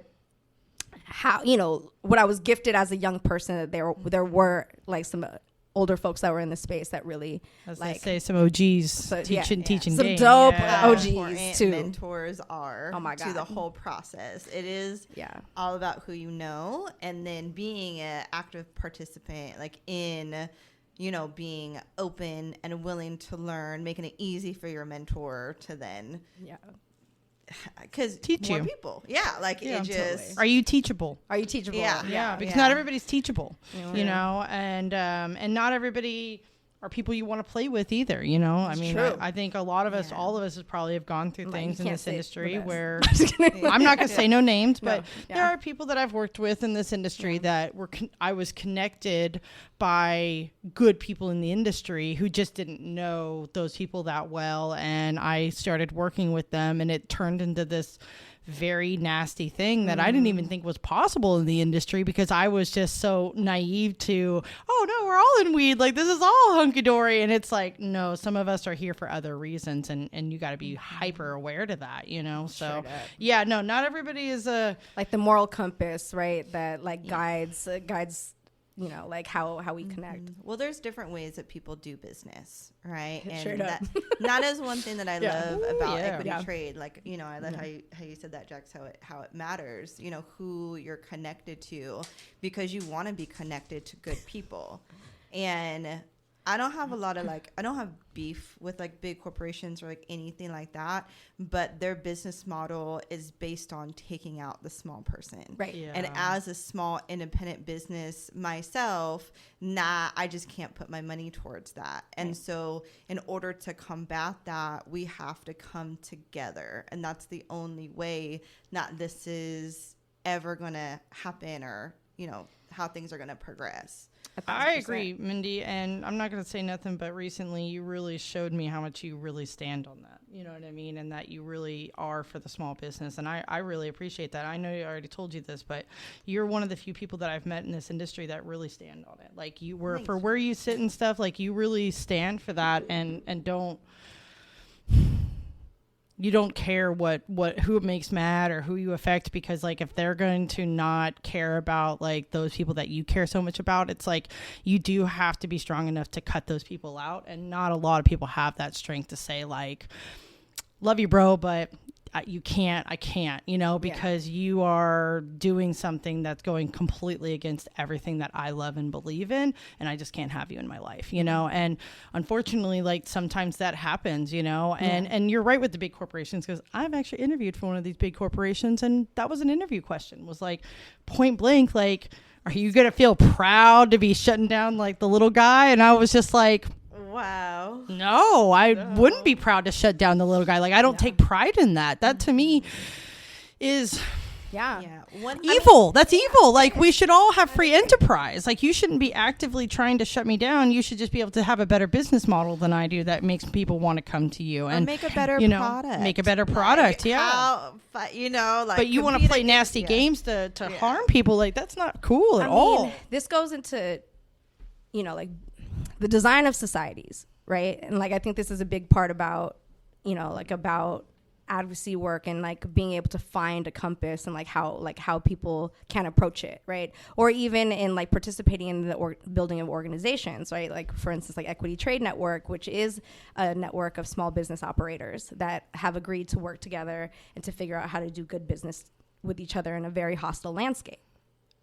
Speaker 1: how, you know, what I was gifted as a young person, that there were like some older folks that were in the space that really,
Speaker 3: as
Speaker 1: like,
Speaker 3: they say, some OGs teaching
Speaker 1: some
Speaker 3: game.
Speaker 1: dope OGs too.
Speaker 2: Mentors are,
Speaker 1: oh my God,
Speaker 2: to the whole process. It is all about who you know, and then being an active participant, like in, you know, being open and willing to learn, making it easy for your mentor to then because
Speaker 3: Teach
Speaker 2: more
Speaker 3: you.
Speaker 2: people. Yeah, like
Speaker 3: Yeah,
Speaker 2: it just.
Speaker 3: Are you teachable?
Speaker 1: Are you teachable?
Speaker 2: Yeah.
Speaker 3: Because
Speaker 2: Yeah.
Speaker 3: not everybody's teachable,
Speaker 1: Yeah.
Speaker 3: you know, and not everybody are people you want to play with either, you know. I mean,
Speaker 1: true.
Speaker 3: I think a lot of us,
Speaker 2: Yeah.
Speaker 3: all of us, probably have gone through
Speaker 1: Like,
Speaker 3: things
Speaker 1: you
Speaker 3: in
Speaker 1: can't
Speaker 3: this
Speaker 1: say the
Speaker 3: industry
Speaker 1: best.
Speaker 3: where
Speaker 1: I'm just kidding.
Speaker 3: I'm not going to say no names, but
Speaker 1: yeah.
Speaker 3: there are people that I've worked with in this industry that were I was connected by good people in the industry who just didn't know those people that well, and I started working with them, and it turned into this very nasty thing that I didn't even think was possible in the industry because I was just so naive to, oh no, we're all in weed, like this is all hunky-dory, and it's like, no, some of us are here for other reasons, and you got to be hyper aware to that, you know. So yeah, no, not everybody is a
Speaker 1: like the moral compass, right? That like guides, you know, like how we connect.
Speaker 2: Well, there's different ways that people do business, right?
Speaker 1: It
Speaker 2: And
Speaker 1: sure does.
Speaker 2: that is one thing that I love about equity
Speaker 1: Yeah.
Speaker 2: trade. Like, you know, I love how you said that, Jax, how it matters, you know, who you're connected to, because you want to be connected to good people. And I don't have I don't have beef with like big corporations or like anything like that, but their business model is based on taking out the small person.
Speaker 1: Right.
Speaker 3: Yeah.
Speaker 2: And as a small independent business myself, I just can't put my money towards that. And so in order to combat that, we have to come together. And that's the only way that this is ever going to happen, or, you know, how things are going to progress.
Speaker 3: I agree, Mindy, and I'm not going to say nothing, but recently you really showed me how much you really stand on that. You know what I mean? And that you really are for the small business. And I really appreciate that. I know I already told you this, but you're one of the few people that I've met in this industry that really stand on it. Like you were, for where you sit and stuff, like you really stand for that and don't... You don't care who it makes mad or who you affect, because like if they're going to not care about like those people that you care so much about, it's like you do have to be strong enough to cut those people out. And not a lot of people have that strength to say like, love you, bro, but I can't, you know, because you are doing something that's going completely against everything that I love and believe in, and I just can't have you in my life, you know. And unfortunately, like sometimes that happens, you know, and you're right with the big corporations, because I've actually interviewed for one of these big corporations, and that was an interview question, was like point blank, like, are you going to feel proud to be shutting down like the little guy? And I was just like,
Speaker 2: Wow.
Speaker 3: no, I wouldn't be proud to shut down the little guy. Like, I don't take pride in that. That to me is evil. That's evil. Like, we should all have free enterprise. Like, you shouldn't be actively trying to shut me down. You should just be able to have a better business model than I do that makes people want to come to you. And
Speaker 2: make a better product.
Speaker 3: Make a better product,
Speaker 2: you know, like,
Speaker 3: but you want to play nasty games to harm people. Like, that's not cool at all.
Speaker 1: This goes into, you know, like the design of societies, right? And like I think this is a big part about, you know, like about advocacy work and like being able to find a compass and like how people can approach it, right? Or even in like participating in the building of organizations, right? Like for instance, like Equity Trade Network, which is a network of small business operators that have agreed to work together and to figure out how to do good business with each other in a very hostile landscape.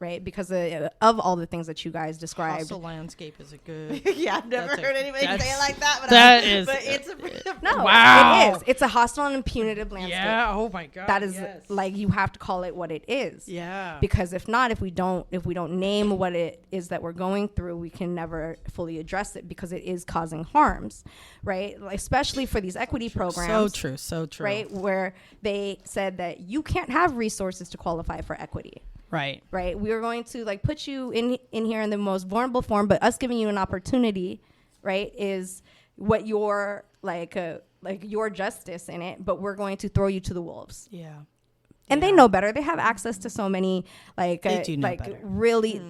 Speaker 1: Right, because of all the things that you guys described.
Speaker 3: Hostile landscape is a good.
Speaker 2: Yeah, I've never heard anybody say it like that. But
Speaker 3: But
Speaker 2: it's
Speaker 1: it is. It's a hostile and punitive landscape.
Speaker 3: Yeah. Oh my God.
Speaker 1: That is like, you have to call it what it is.
Speaker 3: Yeah.
Speaker 1: Because if not, if we don't name what it is that we're going through, we can never fully address it, because it is causing harms, right? Like, especially for these equity programs.
Speaker 3: So true.
Speaker 1: Right, where they said that you can't have resources to qualify for equity.
Speaker 3: Right.
Speaker 1: We are going to like put you in here in the most vulnerable form, but us giving you an opportunity, right, is what your like your justice in it. But we're going to throw you to the wolves.
Speaker 3: Yeah.
Speaker 1: And they know better. They have access to so many like
Speaker 3: they do know
Speaker 1: like
Speaker 3: better.
Speaker 1: really.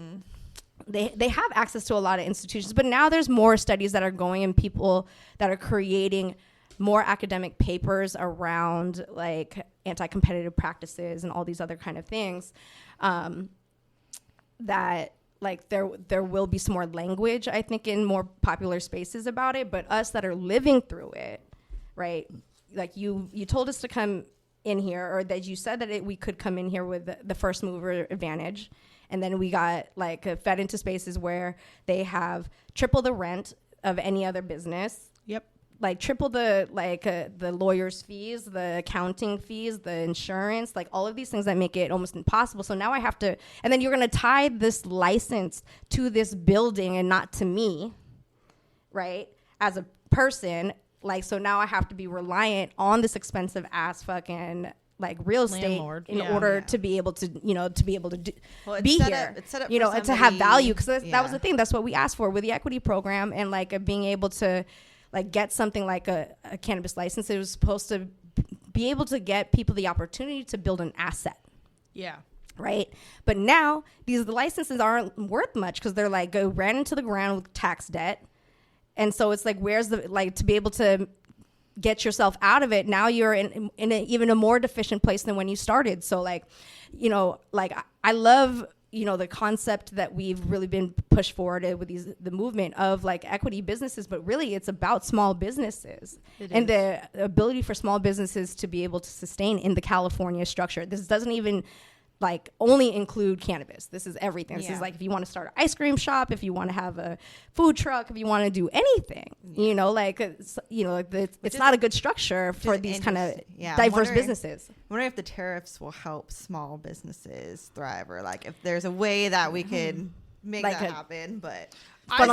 Speaker 1: They have access to a lot of institutions, but now there's more studies that are going and people that are creating more academic papers around like anti-competitive practices and all these other kind of things, that like there will be some more language, I think, in more popular spaces about it. But us that are living through it, right? Like you told us to come in here, or that you said that we could come in here with the first mover advantage, and then we got like fed into spaces where they have triple the rent of any other business.
Speaker 3: Yep.
Speaker 1: like triple the lawyer's fees, the accounting fees, the insurance, like all of these things that make it almost impossible. So now I have to, and then you're going to tie this license to this building and not to me, right? As a person, like, so now I have to be reliant on this expensive ass fucking like real estate
Speaker 3: Landlord.
Speaker 1: in order to be able to,
Speaker 2: Well,
Speaker 1: be
Speaker 2: it's
Speaker 1: here,
Speaker 2: it's set up
Speaker 1: you
Speaker 2: for
Speaker 1: know, and to have
Speaker 2: somebody-
Speaker 1: value. Cause that was the thing. That's what we asked for with the equity program, and like being able to like get something like a cannabis license. It was supposed to be able to get people the opportunity to build an asset.
Speaker 3: Yeah.
Speaker 1: Right. But now the licenses aren't worth much because they're like ran into the ground with tax debt. And so it's like, where's the, like, to be able to get yourself out of it, now you're in even a more deficient place than when you started. So like, like I love, the concept that we've really been pushed forward with the movement of like equity businesses, but really it's about small businesses and the ability for small businesses to be able to sustain in the California structure. This doesn't even like only include cannabis. This is everything. This is like if you want to start an ice cream shop, if you want to have a food truck, if you want to do anything, it's not a good structure for these kind of diverse businesses.
Speaker 2: I'm wondering if the tariffs will help small businesses thrive, or like if there's a way that we could make that happen. But
Speaker 3: I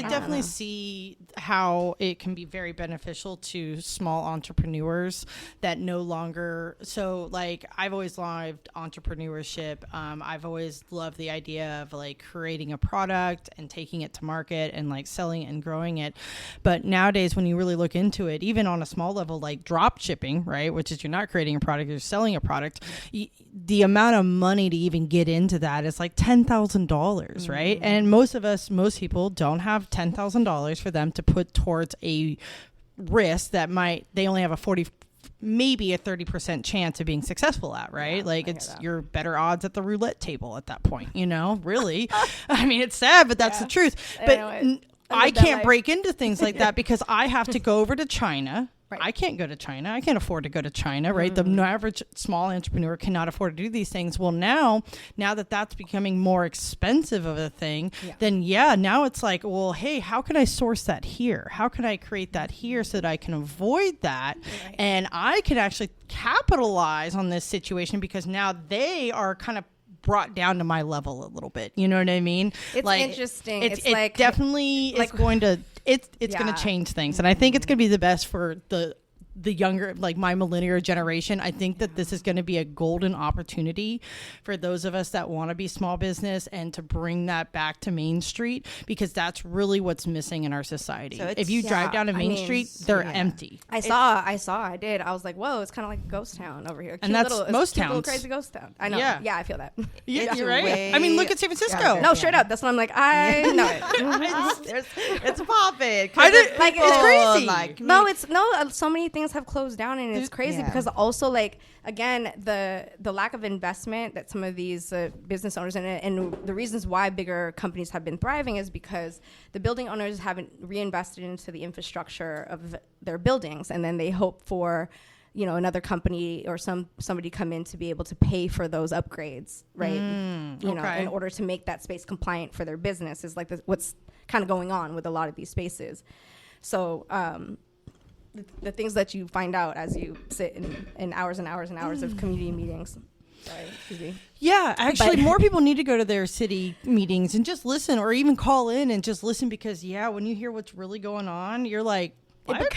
Speaker 3: definitely see how it can be very beneficial to small entrepreneurs that no longer. So like I've always loved entrepreneurship. I've always loved the idea of like creating a product and taking it to market and like selling it and growing it. But nowadays, when you really look into it, even on a small level, like drop shipping, right, which is you're not creating a product, you're selling a product. The amount of money to even get into that is like $10,000, right? And most people don't have $10,000 for them to put towards a risk that they only have maybe a 30% chance of being successful at, right? Yeah, like you're better odds at the roulette table at that point, really. I mean, it's sad, but that's the truth. But I can't break into things like that because I have to go over to China. Right. I can't go to China. I can't afford to go to China, right? The average small entrepreneur cannot afford to do these things. Well, now that that's becoming more expensive of a thing, then now it's like, well, hey, how can I source that here? How can I create that here so that I can avoid that? Right. And I can actually capitalize on this situation because now they are kind of brought down to my level a little bit. You know what I mean?
Speaker 1: It's like, interesting. It's like
Speaker 3: definitely like, is going to it's going to change things, and I think it's going to be the best for the younger, like my millennial generation. I think that this is going to be a golden opportunity for those of us that want to be small business and to bring that back to Main Street, because that's really what's missing in our society. So if you drive down to Main Street, they're empty.
Speaker 1: I did. I was like, whoa, it's kind of like a ghost town over here.
Speaker 3: And that's most towns.
Speaker 1: Little crazy ghost town. I know. Yeah, I feel that.
Speaker 3: Yeah, you're right. I mean, look at San Francisco.
Speaker 1: No, straight up. That's what I'm like. I know it.
Speaker 2: It's popping.
Speaker 3: Like it's crazy.
Speaker 1: So many things have closed down, and it's crazy because also like again the lack of investment that some of these business owners and the reasons why bigger companies have been thriving is because the building owners haven't reinvested into the infrastructure of their buildings, and then they hope for another company or somebody come in to be able to pay for those upgrades, right? In order to make that space compliant for their business is like what's kind of going on with a lot of these spaces. So the things that you find out as you sit in hours and hours and hours of community meetings. Sorry, excuse me.
Speaker 3: Yeah, actually, more people need to go to their city meetings and just listen, or even call in and just listen, because when you hear what's really going on, you're like, what?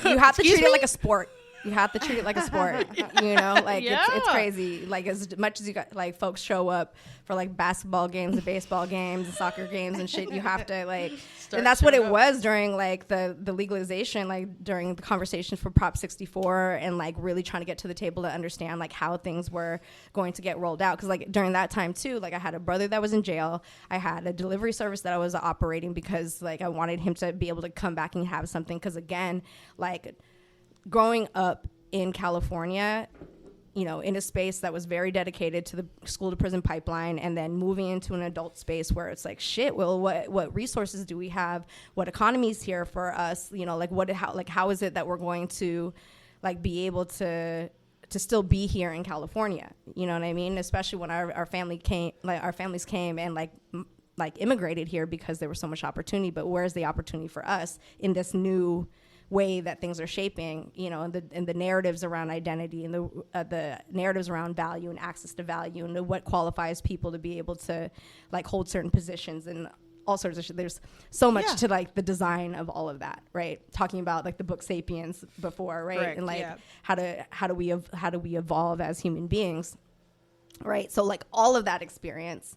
Speaker 1: You have to treat it like a sport. You have to treat it like a sport, like it's crazy. Like as much as you got like folks show up for like basketball games and baseball games and soccer games and shit, you have to like, and that's what it was during like the legalization, like during the conversations for Prop 64 and like really trying to get to the table to understand like how things were going to get rolled out. Cause like during that time too, like I had a brother that was in jail. I had a delivery service that I was operating because like I wanted him to be able to come back and have something. Cause again, like growing up in California, in a space that was very dedicated to the school to prison pipeline, and then moving into an adult space where it's like, shit, well, what resources do we have? What economy's here for us? How is it that we're going to like be able to still be here in California? You know what I mean? Especially when our families came and like like immigrated here because there was so much opportunity, but where's the opportunity for us in this new way that things are shaping, you know, and the narratives around identity and the narratives around value and access to value and what qualifies people to be able to like hold certain positions and all sorts of shit. There's so much to like the design of all of that, right? Talking about like the book Sapiens before, right?
Speaker 3: Correct,
Speaker 1: and like how do we evolve as human beings, right? So like all of that experience,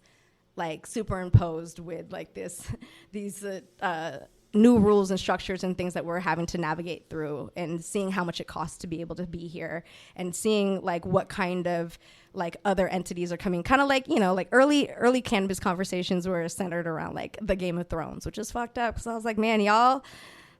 Speaker 1: like superimposed with like these new rules and structures and things that we're having to navigate through, and seeing how much it costs to be able to be here, and seeing like what kind of like other entities are coming, kind of like, you know, like early cannabis conversations were centered around like the Game of Thrones, which is fucked up because I was like, man, y'all,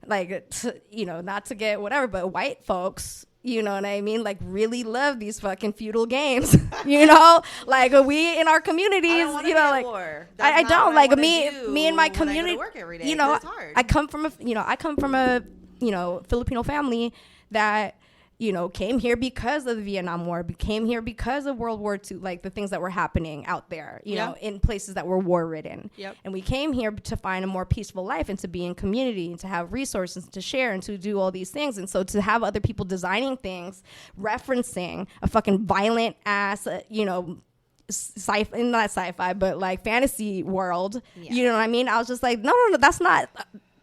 Speaker 1: like, you know, not to get whatever, but white folks, you know what I mean, like really love these fucking feudal games, you know, like we in our communities, you know, like I don't like me and my community, you know, I come from a Filipino family that, you know, came here because of the Vietnam War, came here because of World War II, like the things that were happening out there, you know, in places that were war-ridden. And we came here to find a more peaceful life and to be in community and to have resources to share and to do all these things. And so to have other people designing things, referencing a fucking violent ass, you know, not sci-fi, but like fantasy world, you know what I mean? I was just like, no, that's not...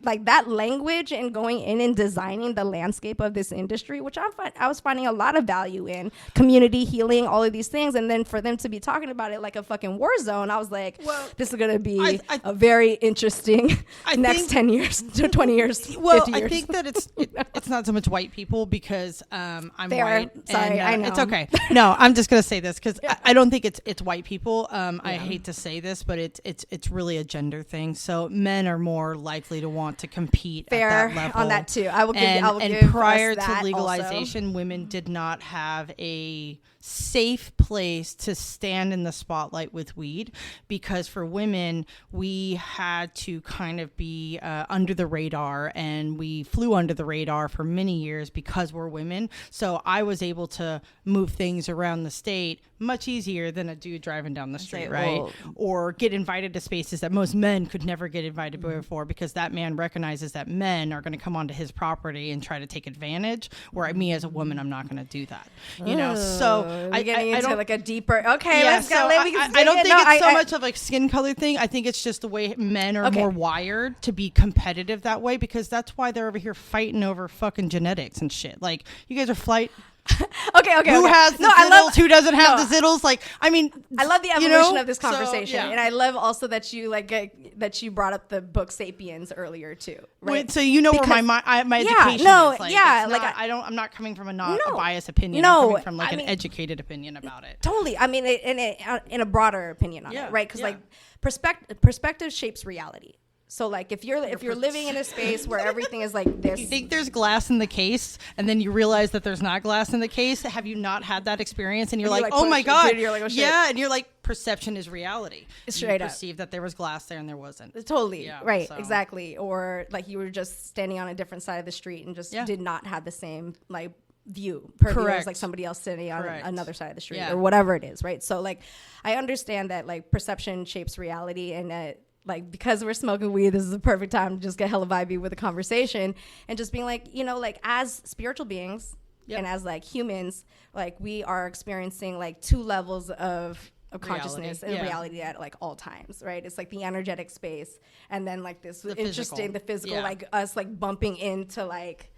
Speaker 1: like that language and going in and designing the landscape of this industry, which I was finding a lot of value in, community healing, all of these things. And then for them to be talking about it like a fucking war zone, I was like, well, this is going to be a very interesting next 10 years to 20 years.
Speaker 3: Well,
Speaker 1: 50 years.
Speaker 3: I think that it's not so much white people because I'm
Speaker 1: Fair.
Speaker 3: white.
Speaker 1: Sorry,
Speaker 3: and,
Speaker 1: I know.
Speaker 3: It's okay. No, I'm just going to say this because I don't think it's white people. I hate to say this, but it's really a gender thing. So men are more likely to want to compete
Speaker 1: Fair
Speaker 3: at that level.
Speaker 1: on that too. I will give
Speaker 3: and prior
Speaker 1: us
Speaker 3: to
Speaker 1: that
Speaker 3: legalization,
Speaker 1: also.
Speaker 3: women did not have a safe place to stand in the spotlight with weed, because for women we had to kind of be under the radar, and we flew under the radar for many years because we're women. So I was able to move things around the state much easier than a dude driving down the street, right? Or get invited to spaces that most men could never get invited before, because that man recognizes that men are going to come onto his property and try to take advantage, where me as a woman, I'm not going to do that, you know? So
Speaker 1: I getting into like a deeper, okay,
Speaker 3: yeah,
Speaker 1: let's go.
Speaker 3: I don't think it's so much of like skin color thing. I think it's just the way men are more wired to be competitive that way, because that's why they're over here fighting over fucking genetics and shit. Like, you guys are
Speaker 1: okay.
Speaker 3: Who has the zittles? Who doesn't have the zittles? Like, I mean,
Speaker 1: I love the evolution of this conversation,
Speaker 3: so,
Speaker 1: and I love also that you that you brought up the book *Sapiens* earlier too. Right?
Speaker 3: Wait, so you know because, where my education is. I'm not coming from a biased opinion. I'm coming from like an educated opinion about it.
Speaker 1: Totally. I mean, in a broader opinion on it, right? Because like perspective shapes reality. So like if you're living in a space where everything is like this,
Speaker 3: you think there's glass in the case, and then you realize that there's not glass in the case. Have you not had that experience? And you're like, oh my god,
Speaker 1: you're like, oh, shit.
Speaker 3: Yeah, and you're like, perception is reality.
Speaker 1: Straight
Speaker 3: up, perceive that there was glass there and there wasn't.
Speaker 1: Totally, right, exactly. Or like you were just standing on a different side of the street and just did not have the same like view. Correct. As like somebody else sitting on another side of the street or whatever it is, right? So like I understand that like perception shapes reality, and like, because we're smoking weed, this is the perfect time to just get hella vibey with the conversation and just being like, you know, like as spiritual beings and as like humans, like we are experiencing like two levels of consciousness and reality at like all times, right? It's like the energetic space, and then like this the physical, like us like bumping into like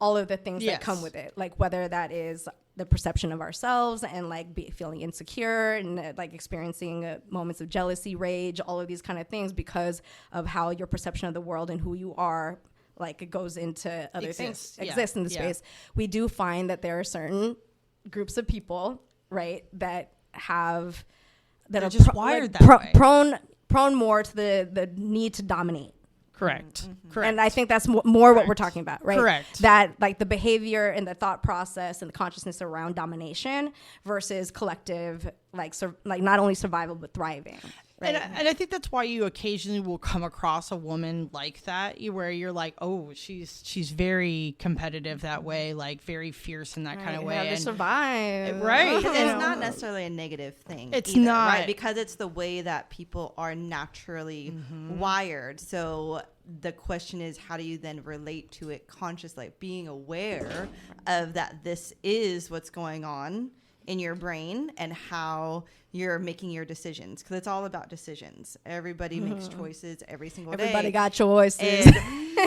Speaker 1: all of the things that come with it, like whether that is the perception of ourselves and like feeling insecure and like experiencing moments of jealousy, rage, all of these kind of things because of how your perception of the world and who you are, like it goes into other things exist in the space. We do find that there are certain groups of people, right, that are
Speaker 3: just wired that way.
Speaker 1: prone more to the need to dominate.
Speaker 3: Correct.
Speaker 1: Mm-hmm. Correct. And I think that's more what we're talking about, right? Correct. That like the behavior and the thought process and the consciousness around domination versus collective, like not only survival but thriving. Right.
Speaker 3: And I think that's why you occasionally will come across a woman like that, where you're like, oh, she's very competitive that way, like very fierce in that kind of way.
Speaker 1: Have to survive.
Speaker 3: Right.
Speaker 2: It's not necessarily a negative thing.
Speaker 3: It's
Speaker 2: either,
Speaker 3: not.
Speaker 2: right? Because it's the way that people are naturally wired. So the question is, how do you then relate to it consciously, like being aware of that this is what's going on in your brain and how you're making your decisions, because it's all about decisions. Everybody makes choices every single day.
Speaker 1: Everybody got choices.
Speaker 2: And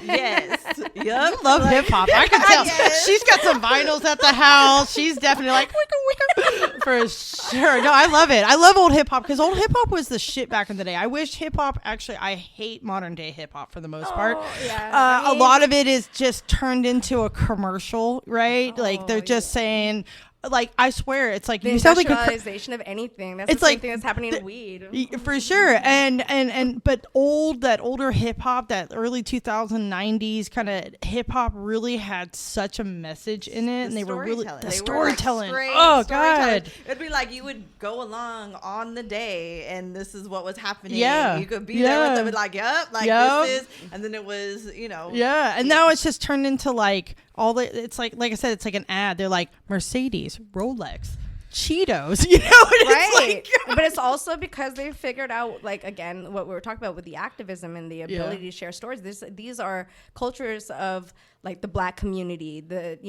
Speaker 2: yes. Yep.
Speaker 3: I love hip hop. I can tell.
Speaker 2: Yes.
Speaker 3: She's got some vinyls at the house. She's definitely like wicka wicka for sure. No, I love it. I love old hip hop because old hip hop was the shit back in the day. I wish hip hop. Actually, I hate modern day hip hop for the most part.
Speaker 1: Yeah.
Speaker 3: A lot of it is just turned into a commercial, right? Like they're just saying. Like, I swear, it's like
Speaker 1: the
Speaker 3: you sound like
Speaker 1: industrialization of anything. That's
Speaker 3: it's
Speaker 1: the same
Speaker 3: like
Speaker 1: thing that's happening in weed.
Speaker 3: for sure. But that older hip hop, that early 2090s kind of hip hop really had such a message in it, and they were really the storytelling. Oh god,
Speaker 2: it'd be like you would go along on the day, and this is what was happening.
Speaker 3: Yeah,
Speaker 2: you could be there with them, and like, this is, and then it was,
Speaker 3: and now it's just turned into like. It's like I said, it's like an ad. They're like Mercedes, Rolex, Cheetos,
Speaker 1: Right. But it's also because they figured out, like, again, what we were talking about with the activism and the ability to share stories. These are cultures of like the Black community, the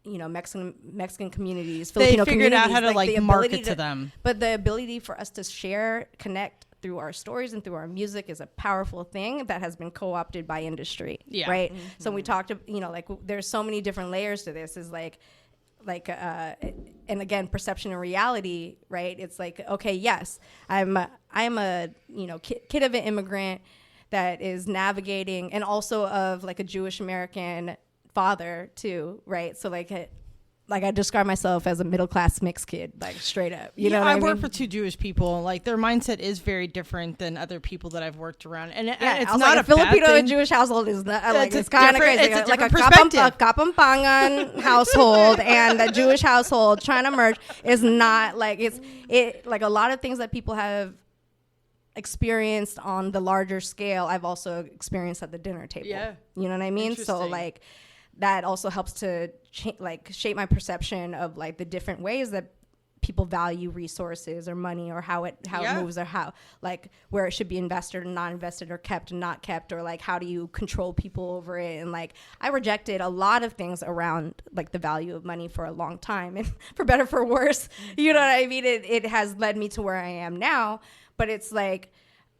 Speaker 1: Mexican communities, Filipino
Speaker 3: they figured
Speaker 1: communities,
Speaker 3: out how to like market to them.
Speaker 1: But the ability for us to share, connect through our stories and through our music is a powerful thing that has been co-opted by industry. Yeah. Right. Mm-hmm. So we talked, like there's so many different layers to this. Is like, and again, perception and reality. Right. It's like, okay, yes, I'm a kid of an immigrant that is navigating, and also of like a Jewish American father too. Right. So like I describe myself as a middle class mixed kid, like straight up. You know what I mean?
Speaker 3: I work for two Jewish people. Like their mindset is very different than other people that I've worked around, and it's not
Speaker 1: like
Speaker 3: a
Speaker 1: Filipino
Speaker 3: bad
Speaker 1: and Jewish household is not like it's kind of crazy.
Speaker 3: It's
Speaker 1: like a
Speaker 3: perspective.
Speaker 1: Kapampangan household and a Jewish household trying to merge is not like it like a lot of things that people have experienced on the larger scale. I've also experienced at the dinner table. Yeah, you know what I mean? So like. That also helps to shape my perception of like the different ways that people value resources or money, or how it moves, or how like where it should be invested or not invested, or kept and not kept, or like how do you control people over it. And like I rejected a lot of things around like the value of money for a long time, and for better for worse, you know what I mean? It has led me to where I am now, but it's like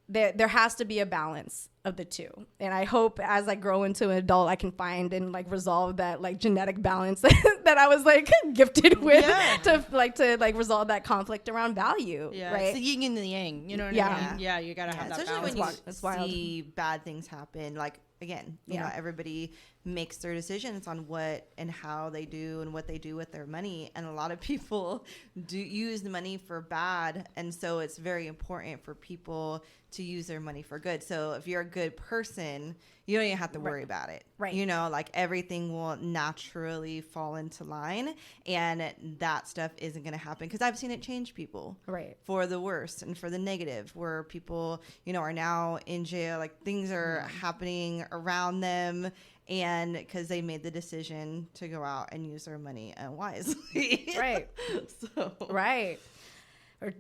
Speaker 1: there has to be a balance of the two, and I hope as I grow into an adult I can find and like resolve that like genetic balance that I was like gifted with to resolve that conflict around value. Right,
Speaker 3: it's the yin and the yang, you know what I mean? Yeah, you gotta have that
Speaker 2: especially
Speaker 3: balance.
Speaker 2: when you see bad things happen, like again, you know, everybody makes their decisions on what and how they do and what they do with their money, and a lot of people do use the money for bad, and so it's very important for people to use their money for good. So if you're a good person, you don't even have to worry about it. Right. You know, like everything will naturally fall into line, and that stuff isn't going to happen, because I've seen it change people for the worse and for the negative, where people, are now in jail, like things are happening around them, and because they made the decision to go out and use their money wisely. Right.
Speaker 1: Right. Or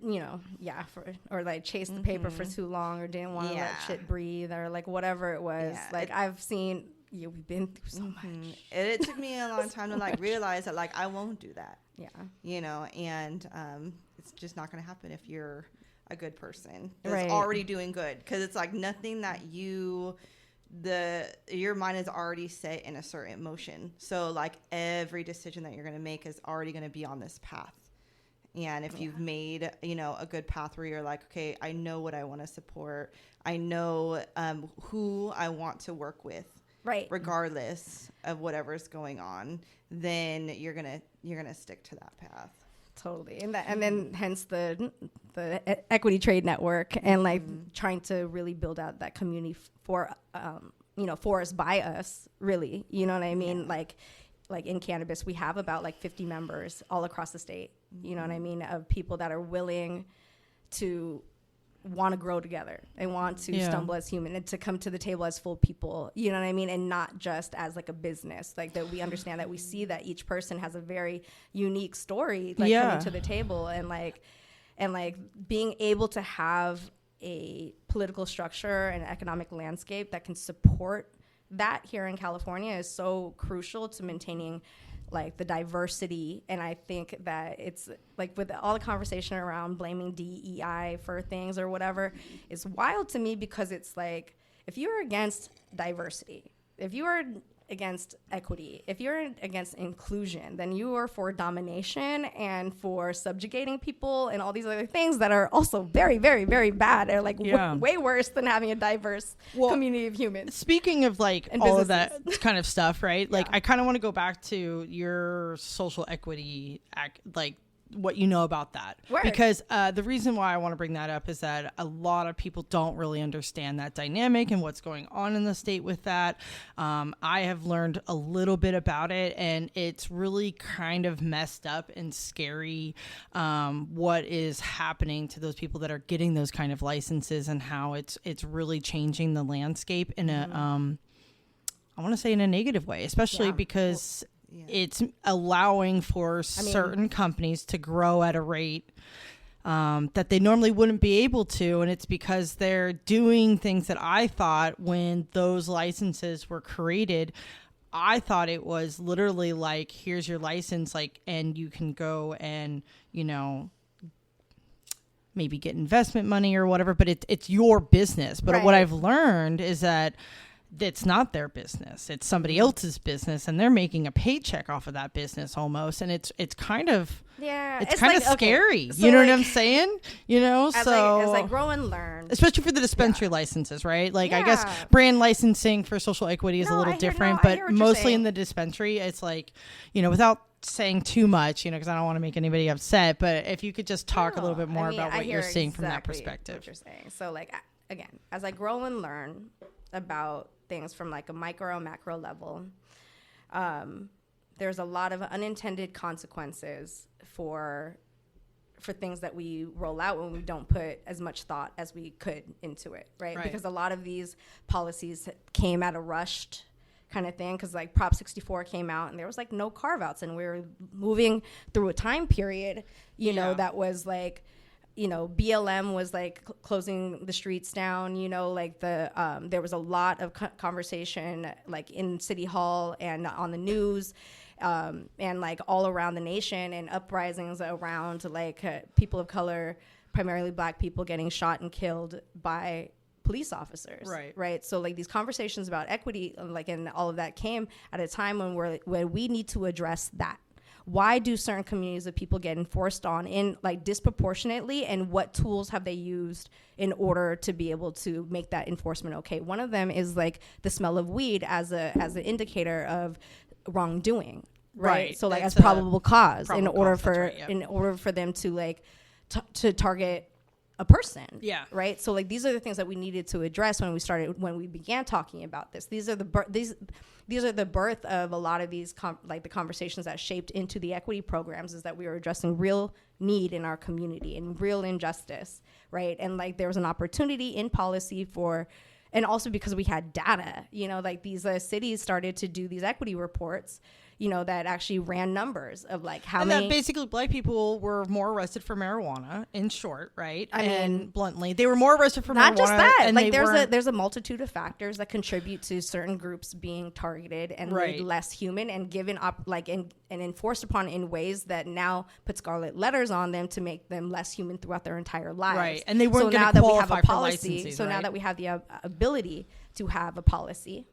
Speaker 1: or like chase the paper for too long, or didn't want to let shit breathe, or like whatever it was. Like I've seen, we've been through so much.
Speaker 2: And it took me a long time to like realize that like I won't do that. And it's just not going to happen if you're a good person that's already doing good, because it's like nothing that your mind is already set in a certain motion. So like every decision that you're going to make is already going to be on this path. And if you've made, a good path where you're like, okay, I know what I want to support, I know who I want to work with, regardless of whatever's going on, then you're gonna stick to that path.
Speaker 1: Totally, and then hence the equity trade network, and like trying to really build out that community for us by us, really, you know what I mean? Like in cannabis, we have about like 50 members all across the state, you know what I mean, of people that are willing to want to grow together and want to stumble as human and to come to the table as full people, you know what I mean? And not just as like a business, like that we understand that we see that each person has a very unique story, like coming to the table, and like being able to have a political structure and economic landscape that can support that here in California is so crucial to maintaining like the diversity. And I think that it's like with all the conversation around blaming DEI for things or whatever is wild to me, because it's like, if you're against diversity, if you are against equity, if you're against inclusion, then you are for domination and for subjugating people and all these other things that are also very, very, very bad. They're like way worse than having a diverse community of humans.
Speaker 3: Speaking of like all of that kind of stuff, right? Like I kind of want to go back to your social equity like what you know about that. Because the reason why I want to bring that up is that a lot of people don't really understand that dynamic and what's going on in the state with that. I have learned a little bit about it, and it's really kind of messed up and scary what is happening to those people that are getting those kind of licenses, and how it's really changing the landscape in a I want to say in a negative way, especially because it's allowing for certain companies to grow at a rate that they normally wouldn't be able to. And it's because they're doing things that I thought, when those licenses were created, I thought it was literally like, here's your license, like, and you can go and, you know, maybe get investment money or whatever, but it's your business. But what I've learned is that it's not their business. It's somebody else's business, and they're making a paycheck off of that business almost. And it's kind of, it's kind of scary. So, you know what I'm saying? You know, as
Speaker 1: I grow and learn,
Speaker 3: especially for the dispensary licenses, right? Like I guess brand licensing for social equity is a little different, but mostly in the dispensary, it's like, you know, without saying too much, you know, because I don't want to make anybody upset, but if you could just talk a little bit more about what you're seeing from that perspective.
Speaker 1: What you're saying. So like, again, as I grow and learn about things from like a micro macro level, there's a lot of unintended consequences for things that we roll out when we don't put as much thought as we could into it, right? Because a lot of these policies came at a rushed kind of thing, because like Prop 64 came out and there was like no carve outs, and we were moving through a time period, you know, that was like, you know, BLM was like closing the streets down, you know, like there was a lot of conversation like in City Hall and on the news, and like all around the nation, and uprisings around like people of color, primarily Black people, getting shot and killed by police officers. Right. So like these conversations about equity, like, and all of that came at a time when we need to address that. Why do certain communities of people get enforced on in like disproportionately, and what tools have they used in order to be able to make that enforcement okay? One of them is like the smell of weed as an indicator of wrongdoing, right? So like as probable cause in order for them to like to target a person. Right. So like these are the things that we needed to address when we began talking about this. These are the birth of a lot of these the conversations that shaped into the equity programs, is that we were addressing real need in our community and real injustice, right? And like there was an opportunity in policy and also because we had data, you know, like these cities started to do these equity reports, you know, that actually ran numbers of like how many.
Speaker 3: That basically Black people were more arrested for marijuana, in short, right? I mean, bluntly, they were more arrested for marijuana. Not just that,
Speaker 1: and like there's a multitude of factors that contribute to certain groups being targeted and made less human and given up, like and enforced upon in ways that now put scarlet letters on them to make them less human throughout their entire lives.
Speaker 3: Right, and they weren't going to qualify for licensing.
Speaker 1: So now that we have the ability to have a policy,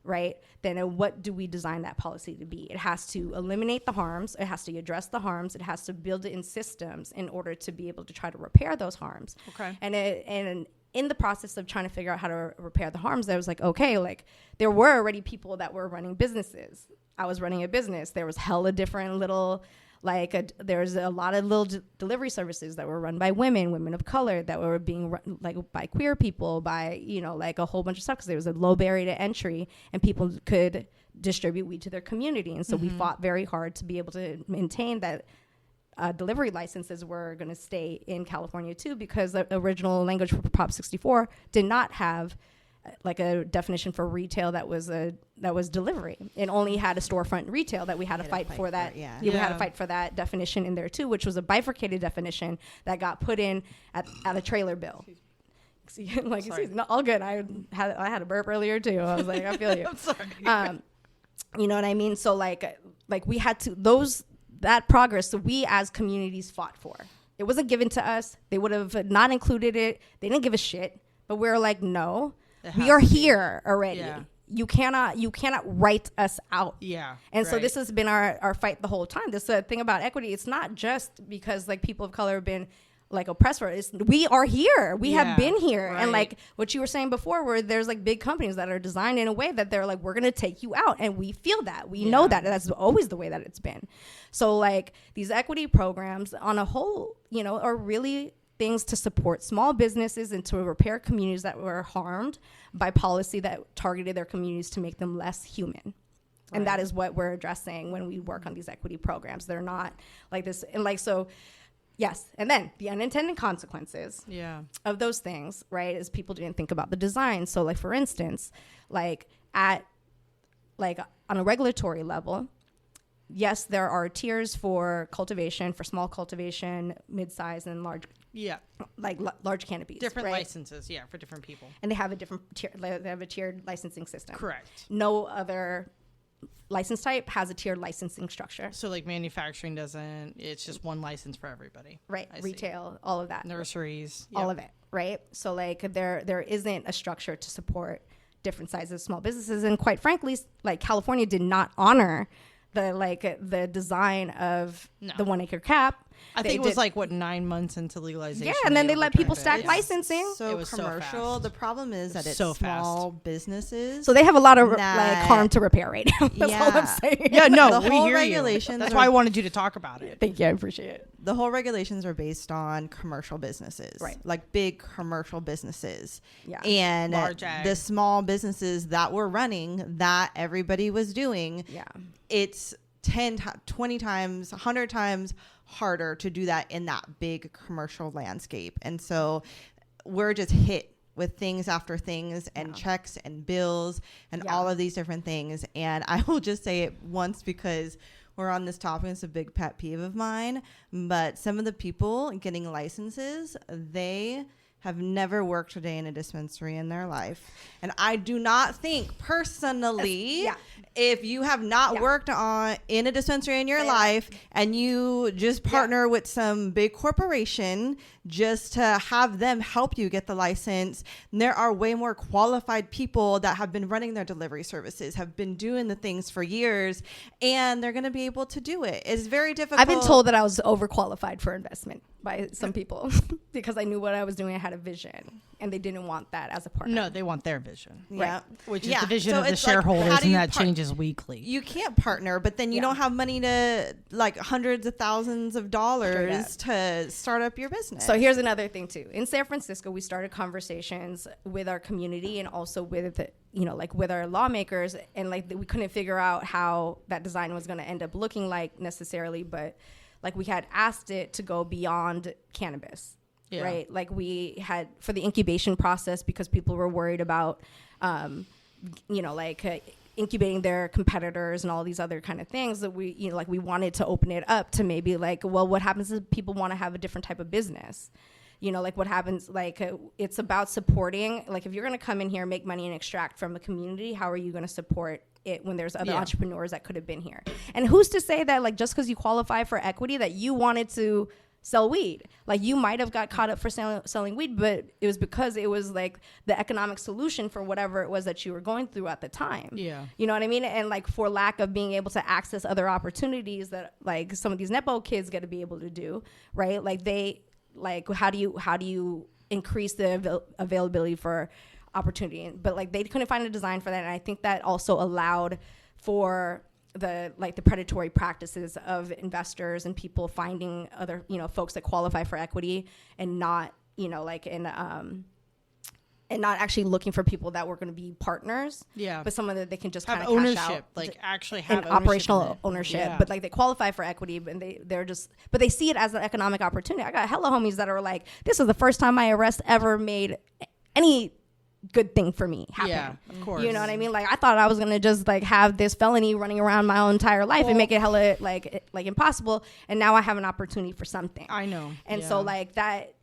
Speaker 1: right, then what do we design that policy to be? It has to eliminate the harms. It has to address the harms. It has to build it in systems in order to be able to try to repair those harms.
Speaker 3: Okay.
Speaker 1: And in the process of trying to figure out how to repair the harms, there was like, okay, like there were already people that were running businesses. I was running a business. There was hella different little, there's a lot of little delivery services that were run by women of color, that were being run like by queer people, by, you know, like a whole bunch of stuff, because there was a low barrier to entry and people could distribute weed to their community. And so we fought very hard to be able to maintain that delivery licenses were going to stay in California too, because the original language for Prop 64 did not have like a definition for retail that was delivery. It only had a storefront retail that we had to fight for that. We had to fight for that definition in there too, which was a bifurcated definition that got put in at a trailer bill. Like, all good. I had a burp earlier too. I was like, I feel you.
Speaker 3: I'm sorry.
Speaker 1: You know what I mean? So like we had to that progress. So we as communities fought for. It wasn't given to us. They would have not included it. They didn't give a shit. But we're like, no, we are here already. Yeah. You cannot write us out.
Speaker 3: Yeah.
Speaker 1: And so this has been our fight the whole time. This thing about equity. It's not just because like people of color have been like oppressed for it. We are here. We have been here. Right. And like what you were saying before, where there's like big companies that are designed in a way that they're like, we're going to take you out. And we feel that. We know that. That's always the way that it's been. So like these equity programs on a whole, you know, are really things to support small businesses and to repair communities that were harmed by policy that targeted their communities to make them less human. Right. And that is what we're addressing when we work on these equity programs. They're not like this. And like, so yes. And then the unintended consequences of those things, right, is people didn't think about the design. So like, for instance, like on a regulatory level, yes, there are tiers for cultivation, for small cultivation, mid-size, and large. Yeah, like large canopies.
Speaker 3: Different licenses, for different people.
Speaker 1: And they have a different they have a tiered licensing system.
Speaker 3: Correct.
Speaker 1: No other license type has a tiered licensing structure.
Speaker 3: So like manufacturing doesn't, it's just one license for everybody.
Speaker 1: Right. Retail, all of that.
Speaker 3: Nurseries.
Speaker 1: All of it, right? So like there isn't a structure to support different sizes of small businesses. And quite frankly, like California did not honor the design of the 1 acre cap.
Speaker 3: I think it was 9 months into legalization.
Speaker 1: Yeah, and then they let people stack licensing.
Speaker 2: So commercial. The problem is that it's so small businesses.
Speaker 1: So they have a lot of harm to repair right now. That's all I'm saying.
Speaker 3: Yeah, no, we hear regulations. That's why I wanted you to talk about it.
Speaker 1: Thank you, I appreciate it.
Speaker 2: The whole regulations are based on commercial businesses, right? Like big commercial businesses. Yeah, and the small businesses that were running that everybody was doing. Yeah, it's 10, 20 times, 100 times harder to do that in that big commercial landscape. And so we're just hit with things after things and checks and bills and all of these different things. And I will just say it once because we're on this topic. It's a big pet peeve of mine. But some of the people getting licenses, they have never worked a day in a dispensary in their life. And I do not think personally, if you have not worked in a dispensary in your life and you just partner with some big corporation just to have them help you get the license, there are way more qualified people that have been running their delivery services, have been doing the things for years, and they're going to be able to do it. It's very difficult.
Speaker 1: I've been told that I was overqualified for investment by some people because I knew what I was doing. I had a vision, and they didn't want that as a partner.
Speaker 3: No, they want their vision.
Speaker 1: Right.
Speaker 3: Which is the vision of the shareholders, and that changes weekly.
Speaker 2: You can't partner, but then you don't have money to hundreds of thousands of dollars to start up your business.
Speaker 1: So here's another thing too. In San Francisco, we started conversations with our community and also with with our lawmakers, and we couldn't figure out how that design was going to end up looking like necessarily, but we had asked it to go beyond cannabis. Yeah. Right. Like we had for the incubation process because people were worried about, incubating their competitors and all these other kind of things that we wanted to open it up to maybe what happens if people want to have a different type of business? What happens, it's about supporting, if you're going to come in here, make money and extract from a community, how are you going to support it when there's other entrepreneurs that could have been here? And who's to say that just because you qualify for equity that you wanted to sell weed? You might have got caught up for selling weed, but it was because it was the economic solution for whatever it was that you were going through at the time. Yeah. You know what I mean? And for lack of being able to access other opportunities that some of these Nepo kids get to be able to do, right? How do you increase the availability for opportunity? But they couldn't find a design for that. And I think that also allowed for the predatory practices of investors and people finding other folks that qualify for equity and not and and not actually looking for people that were going to be partners.
Speaker 3: Yeah.
Speaker 1: But someone that they can just
Speaker 3: have
Speaker 1: kind of
Speaker 3: ownership,
Speaker 1: cash out,
Speaker 3: like actually have
Speaker 1: and
Speaker 3: ownership
Speaker 1: operational ownership.
Speaker 3: Yeah.
Speaker 1: But like they qualify for equity, but but they see it as an economic opportunity. I got hella homies that are like, this is the first time my arrest ever made any good thing for me happen.
Speaker 3: Yeah, of course.
Speaker 1: You know what I mean? Like I thought I was gonna just like have this felony running around my own entire life and make it hella like impossible. And now I have an opportunity for something.
Speaker 3: I know.
Speaker 1: And so like that,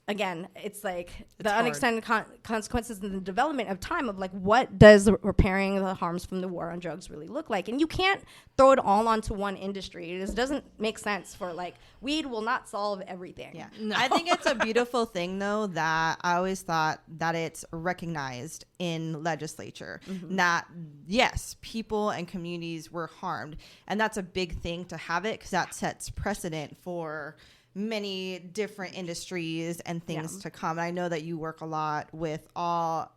Speaker 1: again, it's like the
Speaker 3: hard.
Speaker 1: unextended consequences and the development of time of like what does repairing the harms from the war on drugs really look like? And you can't throw it all onto one industry. It just doesn't make sense for like weed will not solve everything.
Speaker 2: Yeah.
Speaker 3: No.
Speaker 2: I think it's a beautiful thing though that I always thought that it's recognized in legislature that yes, people and communities were harmed, and that's a big thing to have it because that sets precedent for many different industries and things to come. And I know that you work a lot with all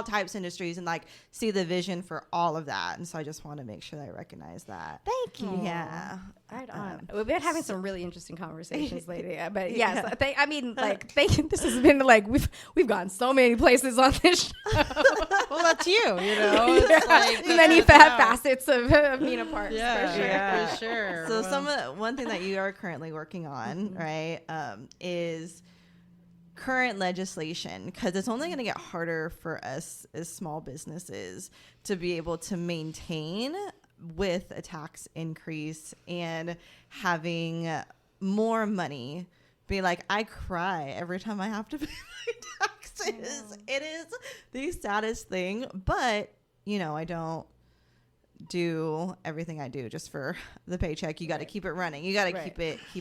Speaker 2: types of industries and like see the vision for all of that. And so I just want to make sure that I recognize that.
Speaker 1: Thank you.
Speaker 2: Yeah.
Speaker 1: Right on. We've been having some really interesting conversations lately. But yes,
Speaker 2: Yeah.
Speaker 1: this has been like we've gone so many places on this show.
Speaker 3: Well, that's you know. It's like,
Speaker 1: Many facets of Nina Parks.
Speaker 3: Yeah,
Speaker 1: for sure.
Speaker 3: yeah, for sure.
Speaker 2: So one thing that you are currently working on, right, is current legislation, because it's only going to get harder for us as small businesses to be able to maintain with a tax increase and having more money. Be like, I cry every time I have to pay my taxes. It is the saddest thing, but I don't do everything I do just for the paycheck. You got to keep it running. You got to keep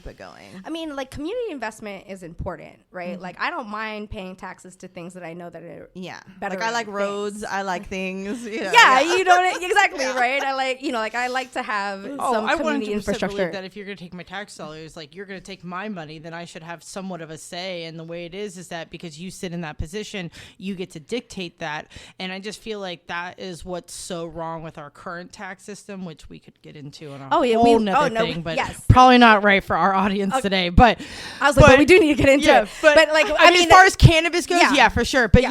Speaker 2: it going.
Speaker 1: I mean, like community investment is important, right? Like I don't mind paying taxes to things that I know that are better.
Speaker 2: Like I like
Speaker 1: things.
Speaker 2: roads. I like things.
Speaker 1: Yeah, you know exactly right. I like I like to have some
Speaker 3: I
Speaker 1: community infrastructure.
Speaker 3: that if you're going to take my tax dollars, like you're going to take my money, then I should have somewhat of a say. And the way it is that because you sit in that position, you get to dictate that. And I just feel like that is what's so wrong with our current tax system, which we could get into on a whole nother thing, but probably not right for our audience today. But
Speaker 1: I was like, but we do need to get into it. But like,
Speaker 3: I mean, as far as cannabis goes, yeah, for sure. But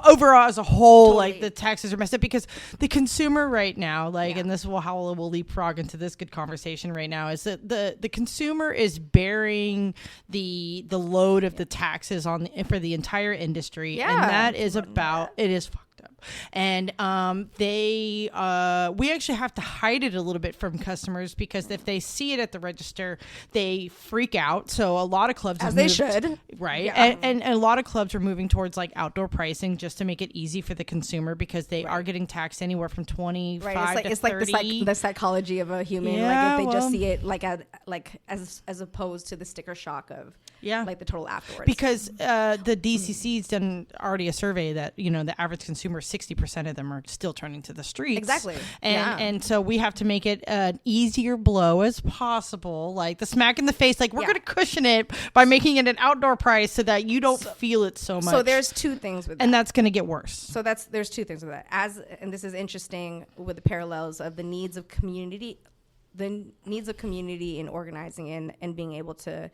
Speaker 3: overall as a whole, totally. Like the taxes are messed up because the consumer right now, like, and this will how we'll leapfrog into this good conversation right now, is that the consumer is bearing the load of the taxes for the entire industry, and that is it is fucked up. And we actually have to hide it a little bit from customers because if they see it at the register, they freak out. So a lot of clubs
Speaker 1: should,
Speaker 3: right? Yeah. And a lot of clubs are moving towards like outdoor pricing just to make it easy for the consumer because they are getting taxed anywhere from 25 to 30.
Speaker 1: It's like the psychology of a human. Like if they just see it as opposed to the sticker shock of like the total afterwards.
Speaker 3: Because the DCC's done already a survey that the average consumer, 60% of them are still turning to the streets.
Speaker 1: Exactly.
Speaker 3: And so we have to make it an easier blow as possible. Like the smack in the face, like we're going to cushion it by making it an outdoor price so that you don't feel it so much.
Speaker 1: So there's two things with that.
Speaker 3: And that's going to get worse.
Speaker 1: So there's two things with that. And this is interesting with the parallels of the needs of community in organizing and being able to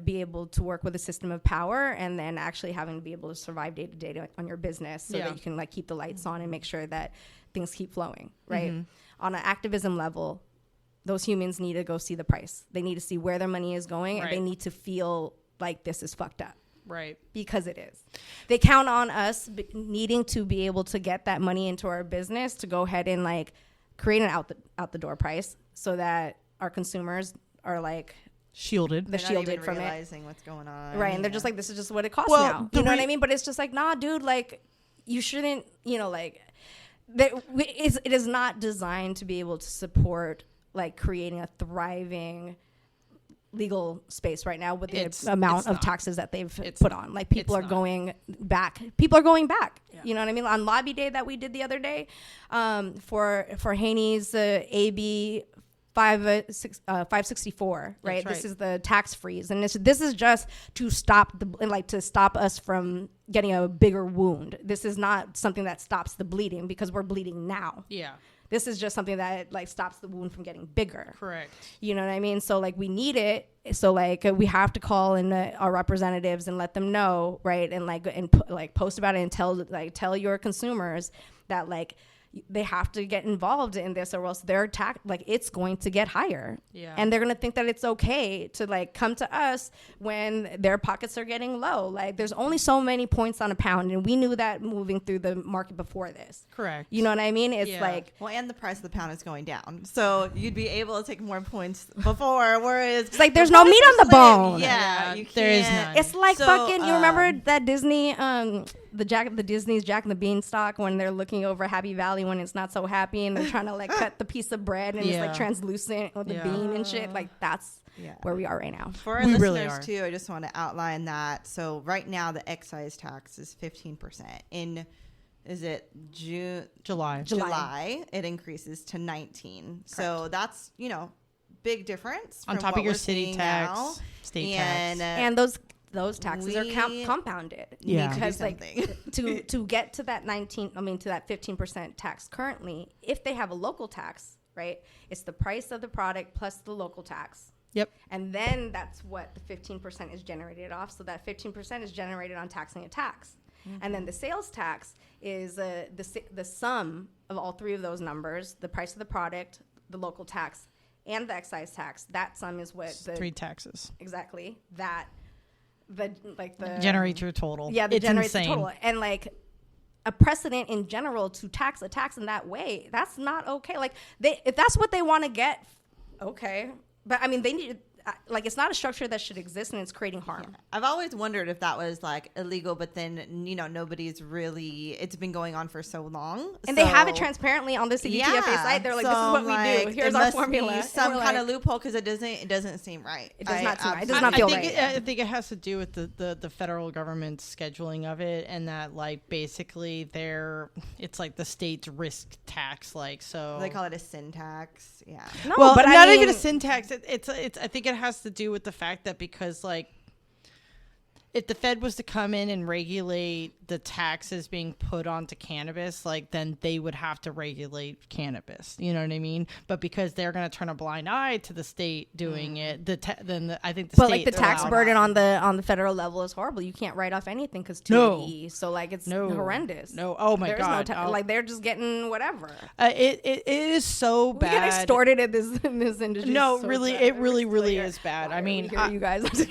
Speaker 1: be able to work with a system of power and then actually having to be able to survive day to day on your business so that you can like keep the lights on and make sure that things keep flowing, right? On an activism level, those humans need to go see the price. They need to see where their money is going and they need to feel like this is fucked up.
Speaker 3: Right.
Speaker 1: Because it is. They count on us needing to be able to get that money into our business to go ahead and like create an out the door price so that our consumers are like
Speaker 3: shielded.
Speaker 1: They're shielded from
Speaker 2: realizing what's going on.
Speaker 1: Right. And they're just like, this is just what it costs now. You know what I mean? But it's just like, nah, dude, like you shouldn't, it is not designed to be able to support like creating a thriving legal space right now with the amount of taxes that they've put on. Like people are going back. People are going back. Yeah. You know what I mean? On lobby day that we did the other day for Haney's AB 564, right? This is the tax freeze, and this is just to stop us from getting a bigger wound. This is not something that stops the bleeding because we're bleeding now.
Speaker 3: Yeah.
Speaker 1: This is just something that like stops the wound from getting bigger.
Speaker 3: Correct.
Speaker 1: You know what I mean? So like we need it. So like we have to call in our representatives and let them know, right? And like post about it and tell your consumers that like they have to get involved in this, or else their tax, like it's going to get higher.
Speaker 3: Yeah.
Speaker 1: And they're going to think that it's okay to like come to us when their pockets are getting low. Like there's only so many points on a pound, and we knew that moving through the market before this.
Speaker 3: Correct.
Speaker 1: You know what I mean? It's like,
Speaker 2: well, and the price of the pound is going down, so you'd be able to take more points before. Whereas
Speaker 1: it's like there's no meat on the bone.
Speaker 2: Yeah, you
Speaker 3: there is
Speaker 2: can't.
Speaker 3: none.
Speaker 1: It's like fucking. You remember that Disney, the Disney's Jack and the Beanstalk, when they're looking over Happy Valley when it's not so happy, and they're trying to like cut the piece of bread and it's like translucent with the bean and shit. Like that's where we are right now.
Speaker 2: For our listeners too, I just want to outline that. So right now the excise tax is 15%. Is it July? It increases to 19%. Correct. So that's big difference
Speaker 3: on top of your city tax,
Speaker 2: now.
Speaker 3: state
Speaker 2: tax,
Speaker 1: and those taxes are compounded.
Speaker 3: Yeah,
Speaker 1: because like to get to that 15% tax currently, if they have a local tax, right? It's the price of the product plus the local tax.
Speaker 3: Yep.
Speaker 1: And then that's what the 15% is generated off. So that 15% is generated on taxing a tax. Mm-hmm. And then the sales tax is the sum of all three of those numbers: the price of the product, the local tax, and the excise tax. That sum is what
Speaker 3: three taxes.
Speaker 1: Exactly. That the
Speaker 3: generate your total.
Speaker 1: Yeah,
Speaker 3: it's
Speaker 1: generates
Speaker 3: insane.
Speaker 1: the total. And like a precedent in general to tax a tax in that way, that's not okay. Like if that's what they want to get, okay. But I mean, they need like it's not a structure that should exist, and it's creating harm.
Speaker 2: Yeah. I've always wondered if that was like illegal, but then nobody's really. It's been going on for so long,
Speaker 1: and they have it transparently on the CDTFA site. They're like, "This is what we do. Here's our formula."
Speaker 2: Some kind of loophole because it doesn't seem right.
Speaker 1: It does not seem right. It does not feel right.
Speaker 3: I think it has to do with the federal government's scheduling of it, and that like basically it's like the state's risk tax, like so
Speaker 2: they call it a sin tax. Yeah.
Speaker 3: No, well, but not even a sin tax. It's I think it has to do with the fact that because like if the Fed was to come in and regulate the taxes being put onto cannabis, like then they would have to regulate cannabis. You know what I mean? But because they're going to turn a blind eye to the state doing it, I think the
Speaker 1: but
Speaker 3: state. But
Speaker 1: like the tax burden on the federal level is horrible. You can't write off anything because 280. So like it's horrendous.
Speaker 3: No, oh my god,
Speaker 1: like they're just getting whatever.
Speaker 3: It is so bad.
Speaker 1: We get extorted in this industry.
Speaker 3: No,
Speaker 1: so
Speaker 3: really,
Speaker 1: bad.
Speaker 3: it really is bad. I mean,
Speaker 1: you guys.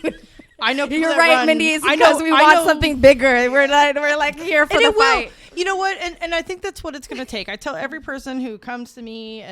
Speaker 3: I know
Speaker 1: you're right, Mindy. It's because we want something bigger. We're like here for the fight.
Speaker 3: You know what? And I think that's what it's going to take. I tell every person who comes to me,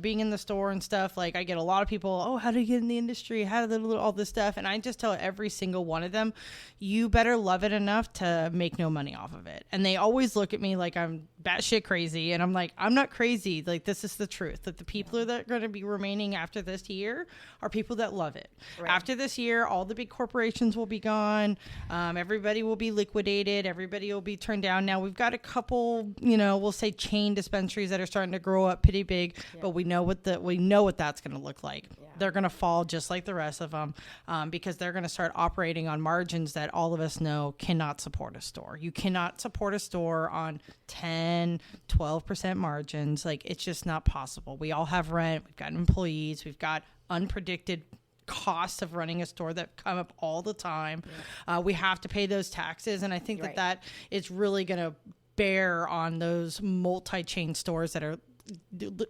Speaker 3: being in the store and stuff, like I get a lot of people, oh, how do you get in the industry? How do all this stuff? And I just tell every single one of them, you better love it enough to make no money off of it. And they always look at me like I'm batshit crazy. And I'm like, I'm not crazy. Like, this is the truth. That the people that are going to be remaining after this year are people that love it. Right. After this year, all the big corporations will be gone. Everybody will be liquidated. Everybody will be turned down. Now, we've got a couple, we'll say chain dispensaries that are starting to grow up pretty big, but we know what that's going to look like. Yeah. They're going to fall just like the rest of them because they're going to start operating on margins that all of us know cannot support a store. You cannot support a store on 10, 12% margins. Like, it's just not possible. We all have rent. We've got employees. We've got unpredicted costs of running a store that come up all the time. Yeah. We have to pay those taxes. And I think that is really going to bear on those multi-chain stores that are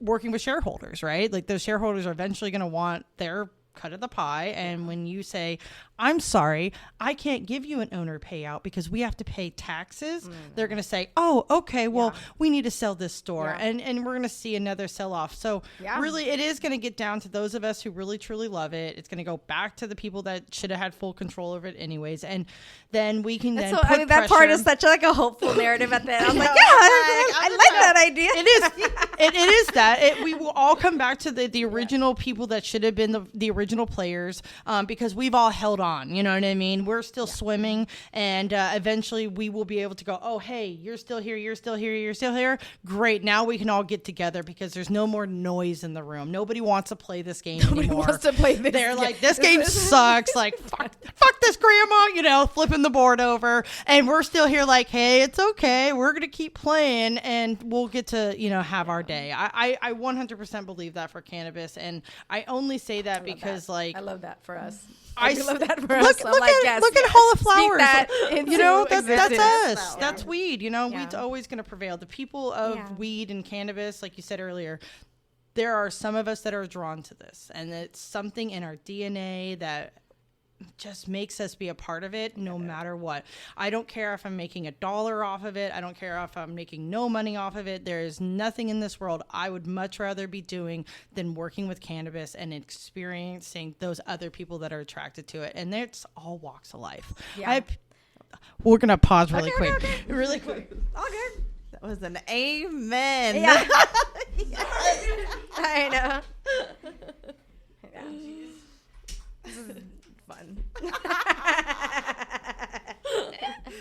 Speaker 3: working with shareholders, right? Like those shareholders are eventually going to want their cut of the pie. And when you say, I'm sorry, I can't give you an owner payout because we have to pay taxes, they're going to say, oh, okay, well, we need to sell this store. And we're going to see another sell off. So really, it is going to get down to those of us who really, truly love it. It's going to go back to the people that should have had full control over it anyways. And then we can then put pressure.
Speaker 1: That part is such like a hopeful narrative at the end. I'm like, I like that idea.
Speaker 3: It is. It is that. We will all come back to the original people that should have been the original players because we've all held on. You know what I mean? We're still swimming, and eventually we will be able to go, oh, hey, you're still here, you're still here, you're still here. Great. Now we can all get together because there's no more noise in the room. Nobody wants to play this game
Speaker 1: Nobody
Speaker 3: anymore.
Speaker 1: wants to play this.
Speaker 3: They're like, this game sucks. Like, fuck this grandma, you know, flipping the board over. And we're still here like, hey, it's okay. We're going to keep playing and we'll get to, you know, have our day. I 100% believe that for cannabis. And I only say that because, like,
Speaker 1: I love that for us.
Speaker 3: I
Speaker 1: love that for
Speaker 3: look,
Speaker 1: us.
Speaker 3: Look at Hall of Flowers. You know, that's
Speaker 1: existence.
Speaker 3: us.
Speaker 1: Yeah.
Speaker 3: That's weed. You know,
Speaker 1: Yeah.
Speaker 3: weed's always going to prevail. The people of weed and cannabis, like you said earlier, there are some of us that are drawn to this. And it's something in our DNA that just makes us be a part of it no matter what. I don't care if I'm making $1 off of it. I don't care if I'm making no money off of it. There is nothing in this world I would much rather be doing than working with cannabis and experiencing those other people that are attracted to it. And it's all walks of life.
Speaker 1: Yeah.
Speaker 3: We're going to pause really quick.
Speaker 1: Okay.
Speaker 3: Really quick.
Speaker 1: Okay.
Speaker 2: That was an amen.
Speaker 1: Yeah. I know. Yeah. This is fun.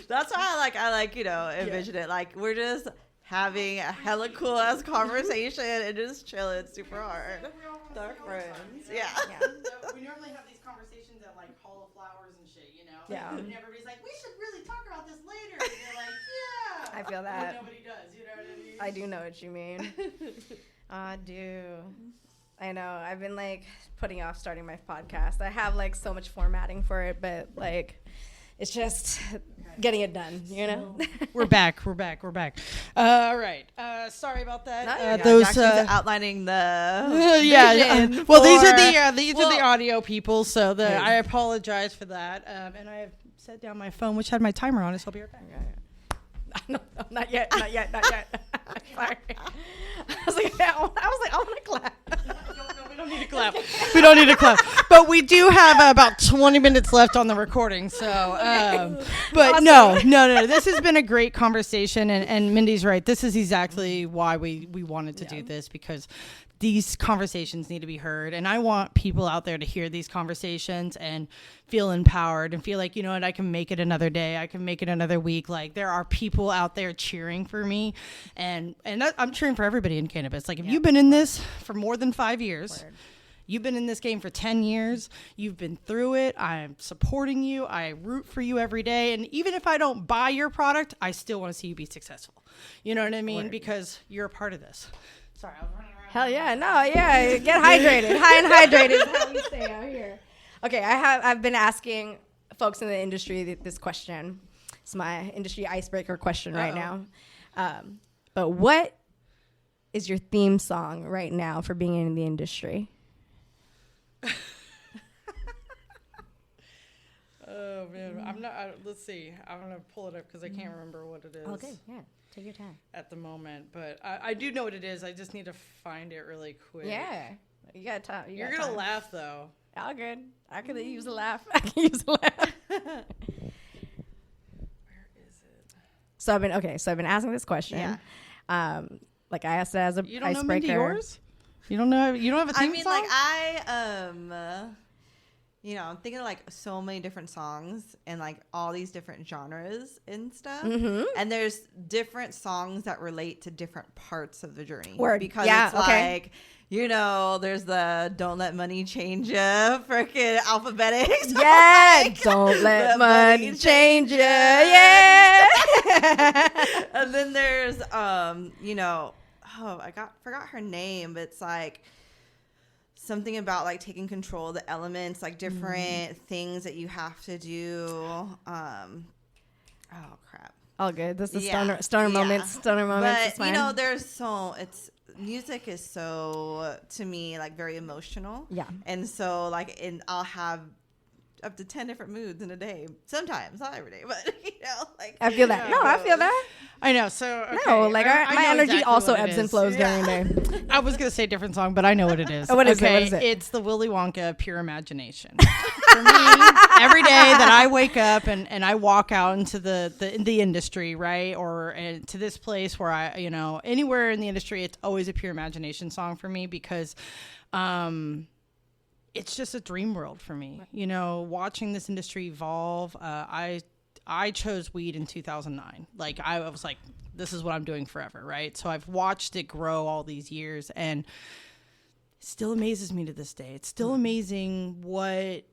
Speaker 2: That's why I like, you know, envision it. Like, we're just having a hella cool ass conversation and just chilling super hard with our friends. Yeah.
Speaker 3: We normally have these conversations at like Hall of Flowers and shit, you know?
Speaker 1: Yeah.
Speaker 3: And everybody's like, we should really talk about this later. And you're like, yeah.
Speaker 1: I feel that.
Speaker 3: But nobody does, you know what I mean?
Speaker 1: I do know what you mean. I do. I know. I've been like putting off starting my podcast. I have like so much formatting for it, but like it's just getting it done, you know?
Speaker 3: We're back. All right. Sorry about that.
Speaker 2: Yeah,
Speaker 3: Those
Speaker 2: Jackson's outlining the
Speaker 3: vision well, these are the audio people, so I apologize for that. And I have set down my phone, which had my timer on it, so I'll be right back.
Speaker 1: No, not yet. Sorry. I was like, I want to clap.
Speaker 3: We don't need to clap. But we do have about 20 minutes left on the recording. So, but awesome. No. This has been a great conversation. And Mindy's right. This is exactly why we wanted to do this, because these conversations need to be heard. And I want people out there to hear these conversations and feel empowered and feel like, you know what, I can make it another day. I can make it another week. Like, there are people out there cheering for me. And I'm cheering for everybody in cannabis. Like, if you've been in this for more than 5 years, you've been in this game for 10 years, you've been through it, I'm supporting you, I root for you every day. And even if I don't buy your product, I still want to see you be successful. You know what I mean? Because you're a part of this. Sorry, I was running around.
Speaker 1: Hell yeah, no, yeah, get hydrated. High and hydrated is how we say out here. Okay, I've been asking folks in the industry this question. It's my industry icebreaker question right now. But what is your theme song right now for being in the industry?
Speaker 3: Oh man, I'm not. Let's see. I'm gonna pull it up because I can't remember what it is.
Speaker 1: Okay, yeah, take your time.
Speaker 3: At the moment, but I do know what it is. I just need to find it really quick.
Speaker 1: Yeah, you got time.
Speaker 3: You're gonna laugh though.
Speaker 1: All good. I could use a laugh. I can use a laugh.
Speaker 3: Where is it?
Speaker 1: So I've been asking this question.
Speaker 2: Yeah.
Speaker 1: Like I asked it as a
Speaker 3: You don't
Speaker 1: icebreaker.
Speaker 3: know Mindy yours? You don't know? You don't have a theme song?
Speaker 2: Like you know, I'm thinking of like so many different songs and like all these different genres and stuff. Mm-hmm. And there's different songs that relate to different parts of the journey.
Speaker 1: Word.
Speaker 2: Because
Speaker 1: Yeah,
Speaker 2: it's
Speaker 1: okay.
Speaker 2: like, you know, there's the Don't Let Money Change Ya, freaking alphabetics.
Speaker 1: Yeah,
Speaker 2: Like,
Speaker 1: don't let money change you. Yeah.
Speaker 2: And then there's you know, forgot her name, but it's like something about like taking control of the elements, like different things that you have to do. Oh crap.
Speaker 1: All good. This is stoner moments.
Speaker 2: But you know, music is so, to me, like very emotional.
Speaker 1: Yeah.
Speaker 2: And so I'll have up to 10 different moods in a day. Sometimes, not every day, but you know, like
Speaker 1: I feel that. No, I feel that.
Speaker 3: I know. So okay.
Speaker 1: No, like
Speaker 3: I
Speaker 1: my
Speaker 3: know
Speaker 1: energy
Speaker 3: exactly
Speaker 1: also
Speaker 3: what it
Speaker 1: ebbs and
Speaker 3: is.
Speaker 1: flows during the day.
Speaker 3: I was gonna say a different song, but I know what it is.
Speaker 1: What is it?
Speaker 3: Okay,
Speaker 1: What is it?
Speaker 3: It's the Willy Wonka Pure Imagination. For me, every day that I wake up and I walk out into the industry, right, or to this place where I, you know, anywhere in the industry, it's always a Pure Imagination song for me because, it's just a dream world for me. You know, watching this industry evolve. I chose weed in 2009. Like I was like, this is what I'm doing forever, right? So I've watched it grow all these years, and it still amazes me to this day. It's still amazing what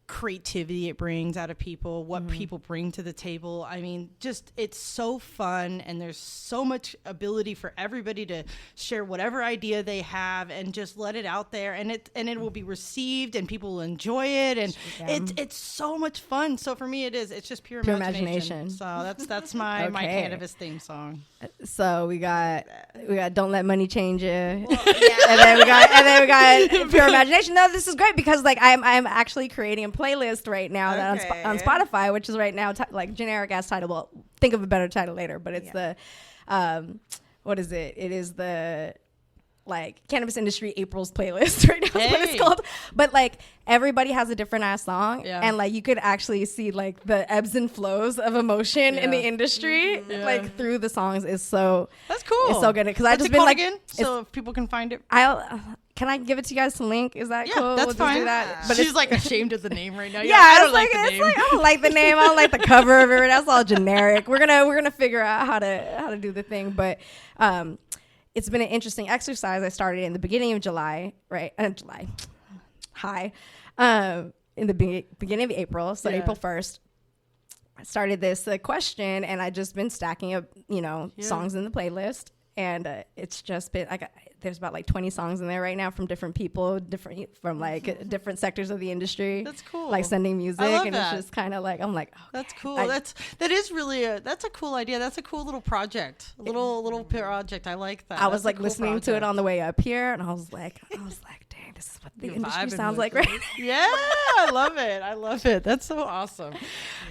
Speaker 3: creativity it brings out of people, what people bring to the table. I mean, just it's so fun, and there's so much ability for everybody to share whatever idea they have and just let it out there, and it will be received, and people will enjoy it, and it's so much fun. So for me, it's just pure imagination. So that's my my cannabis theme song.
Speaker 1: So we got Don't Let Money Change You, and then we got Pure Imagination. No, this is great because like I'm actually creating a playlist right now that on Spotify, which is right now like generic ass title. Well, think of a better title later, but it's the what is it? It is the like cannabis industry April's playlist right now is what it's called. But like everybody has a different ass song, and like you could actually see like the ebbs and flows of emotion in the industry like through the songs. Is so
Speaker 3: that's cool.
Speaker 1: It's so good because I just
Speaker 3: been
Speaker 1: like
Speaker 3: again, so if people can find it.
Speaker 1: Can I give it to you guys to link? Is that cool?
Speaker 3: That's
Speaker 1: we'll
Speaker 3: fine.
Speaker 1: Do that.
Speaker 3: But she's like ashamed of the name right now.
Speaker 1: I
Speaker 3: don't like the name.
Speaker 1: I don't like the name. I don't like the cover of it. That's all generic. We're gonna figure out how to do the thing. But it's been an interesting exercise. I started in the beginning of July, right? July. Hi. In the beginning of April, so April 1st. I started this question, and I just been stacking up, songs in the playlist. And it's just been like there's about like 20 songs in there right now from different people, from like different sectors of the industry.
Speaker 3: That's cool.
Speaker 1: Like sending music, and it's just kind of like I'm like, okay.
Speaker 3: That's cool. That is really that's a cool idea. That's a cool little project, little project. I like that.
Speaker 1: I was like listening to it on the way up here, and I was like, dang, this is what the industry sounds like, right?
Speaker 3: Yeah, I love it. That's so awesome.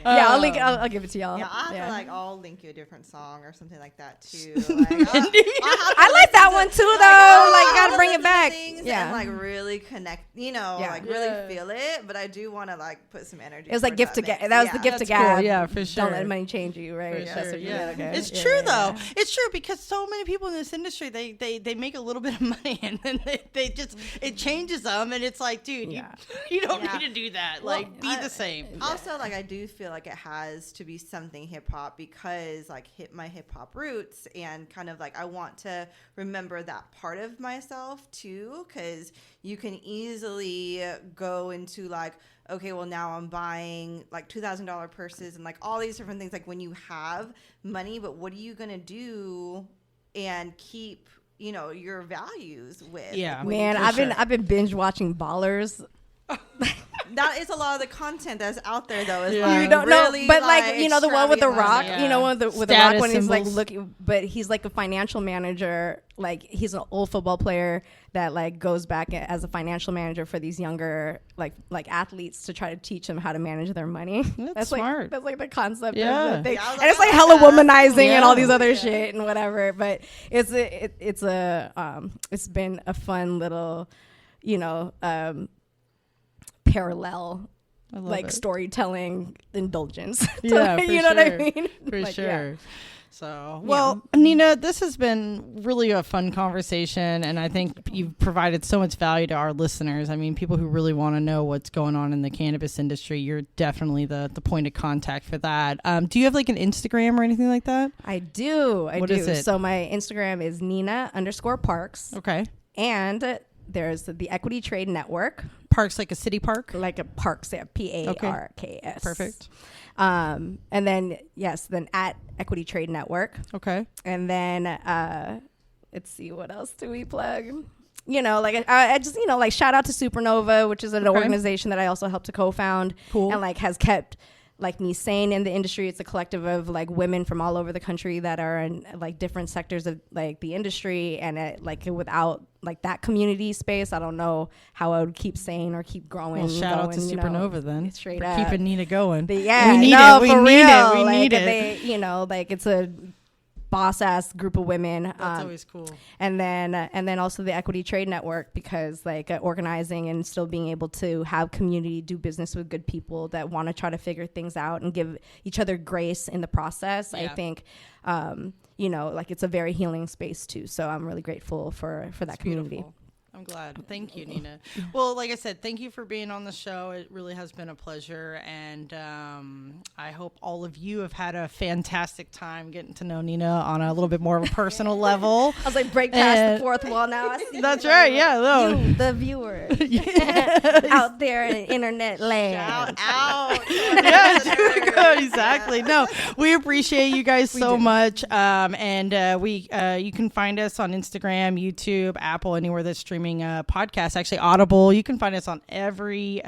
Speaker 1: I'll give it to y'all.
Speaker 2: Yeah, I'll link you a different song or something like that too.
Speaker 1: I like that one too, though. Like, gotta bring it back.
Speaker 2: And like really connect, really feel it. But I do want to like put some energy.
Speaker 1: It was like gift to gab. That was the gift to gab.
Speaker 3: Cool. Yeah, for sure.
Speaker 1: Don't let money change you, right?
Speaker 3: For sure. It's true though. It's true because so many people in this industry they make a little bit of money and then they just it changes them, and it's like, dude, you don't need to do that. Well, like be the same.
Speaker 2: Also, like I do feel like it has to be something hip hop because like my hip hop roots, and kind of like I want to remember that part of myself too, because you can easily go into like, okay, well now I'm buying like $2,000 purses and like all these different things, like when you have money, but what are you gonna do and keep your values with?
Speaker 1: Man, I've been binge watching Ballers.
Speaker 2: That is a lot of the content that's out there, though. Is
Speaker 1: you don't really know, but like the one with the Rock, with the Rock when he's like looking, but he's like a financial manager. Like he's an old football player that like goes back as a financial manager for these younger like athletes to try to teach them how to manage their money.
Speaker 3: That's smart.
Speaker 1: Like that's like the concept of the thing,
Speaker 2: and
Speaker 1: it's like hella womanizing and all these other shit and whatever. But it's been a fun little, parallel like storytelling indulgence.
Speaker 3: Yeah, for
Speaker 1: you know what I mean?
Speaker 3: For
Speaker 1: like,
Speaker 3: sure.
Speaker 1: Yeah.
Speaker 3: So, well, Nina, this has been really a fun conversation, and I think you've provided so much value to our listeners. I mean, people who really want to know what's going on in the cannabis industry, you're definitely the point of contact for that. Do you have like an Instagram or anything like that?
Speaker 1: I do.
Speaker 3: What is it?
Speaker 1: So my Instagram is Nina_Parks.
Speaker 3: Okay.
Speaker 1: And there's the Equity Trade Network.
Speaker 3: Parks like a city park?
Speaker 1: Like a parks, yeah, PARKS.
Speaker 3: Perfect.
Speaker 1: And then, then at Equity Trade Network.
Speaker 3: Okay.
Speaker 1: And then, let's see, what else do we plug? I just, like shout out to Supernova, which is an organization that I also helped to co-found.
Speaker 3: Cool.
Speaker 1: And like has kept like me sane in the industry. It's a collective of like women from all over the country that are in like different sectors of like the industry, and without like that community space, I don't know how I would keep sane or keep growing.
Speaker 3: Well, shout out to Supernova then
Speaker 1: straight
Speaker 3: for
Speaker 1: up
Speaker 3: keeping Nina going.
Speaker 1: We need
Speaker 3: it. We need it.
Speaker 1: They, like it's a boss ass group of women.
Speaker 3: That's always cool.
Speaker 1: And then also the Equity Trade Network, because like organizing and still being able to have community, do business with good people that want to try to figure things out and give each other grace in the process. I think, like it's a very healing space too. So I'm really grateful for that community.
Speaker 3: Beautiful. I'm glad. Thank you, Nina. Well, like I said, thank you for being on the show. It really has been a pleasure. And I hope all of you have had a fantastic time getting to know Nina on a little bit more of a personal level.
Speaker 1: I was like, break past the fourth wall now. I see
Speaker 3: That's right. Yeah. No.
Speaker 1: You, the viewer, out there in internet land.
Speaker 2: Shout out.
Speaker 3: Yeah, exactly. No, we appreciate you guys so much. And you can find us on Instagram, YouTube, Apple, anywhere that's streaming podcasts. Actually, Audible. You can find us on every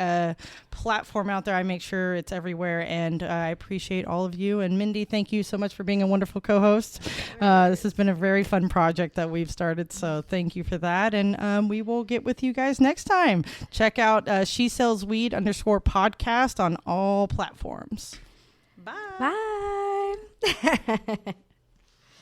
Speaker 3: platform out there. I make sure it's everywhere. And I appreciate all of you. And Mindy, thank you so much for being a wonderful co-host. This has been a very fun project that we've started. So thank you for that. And we will get with you guys next time. Check out SheSellsWeed _podcast on all platforms. Bye.
Speaker 1: Bye.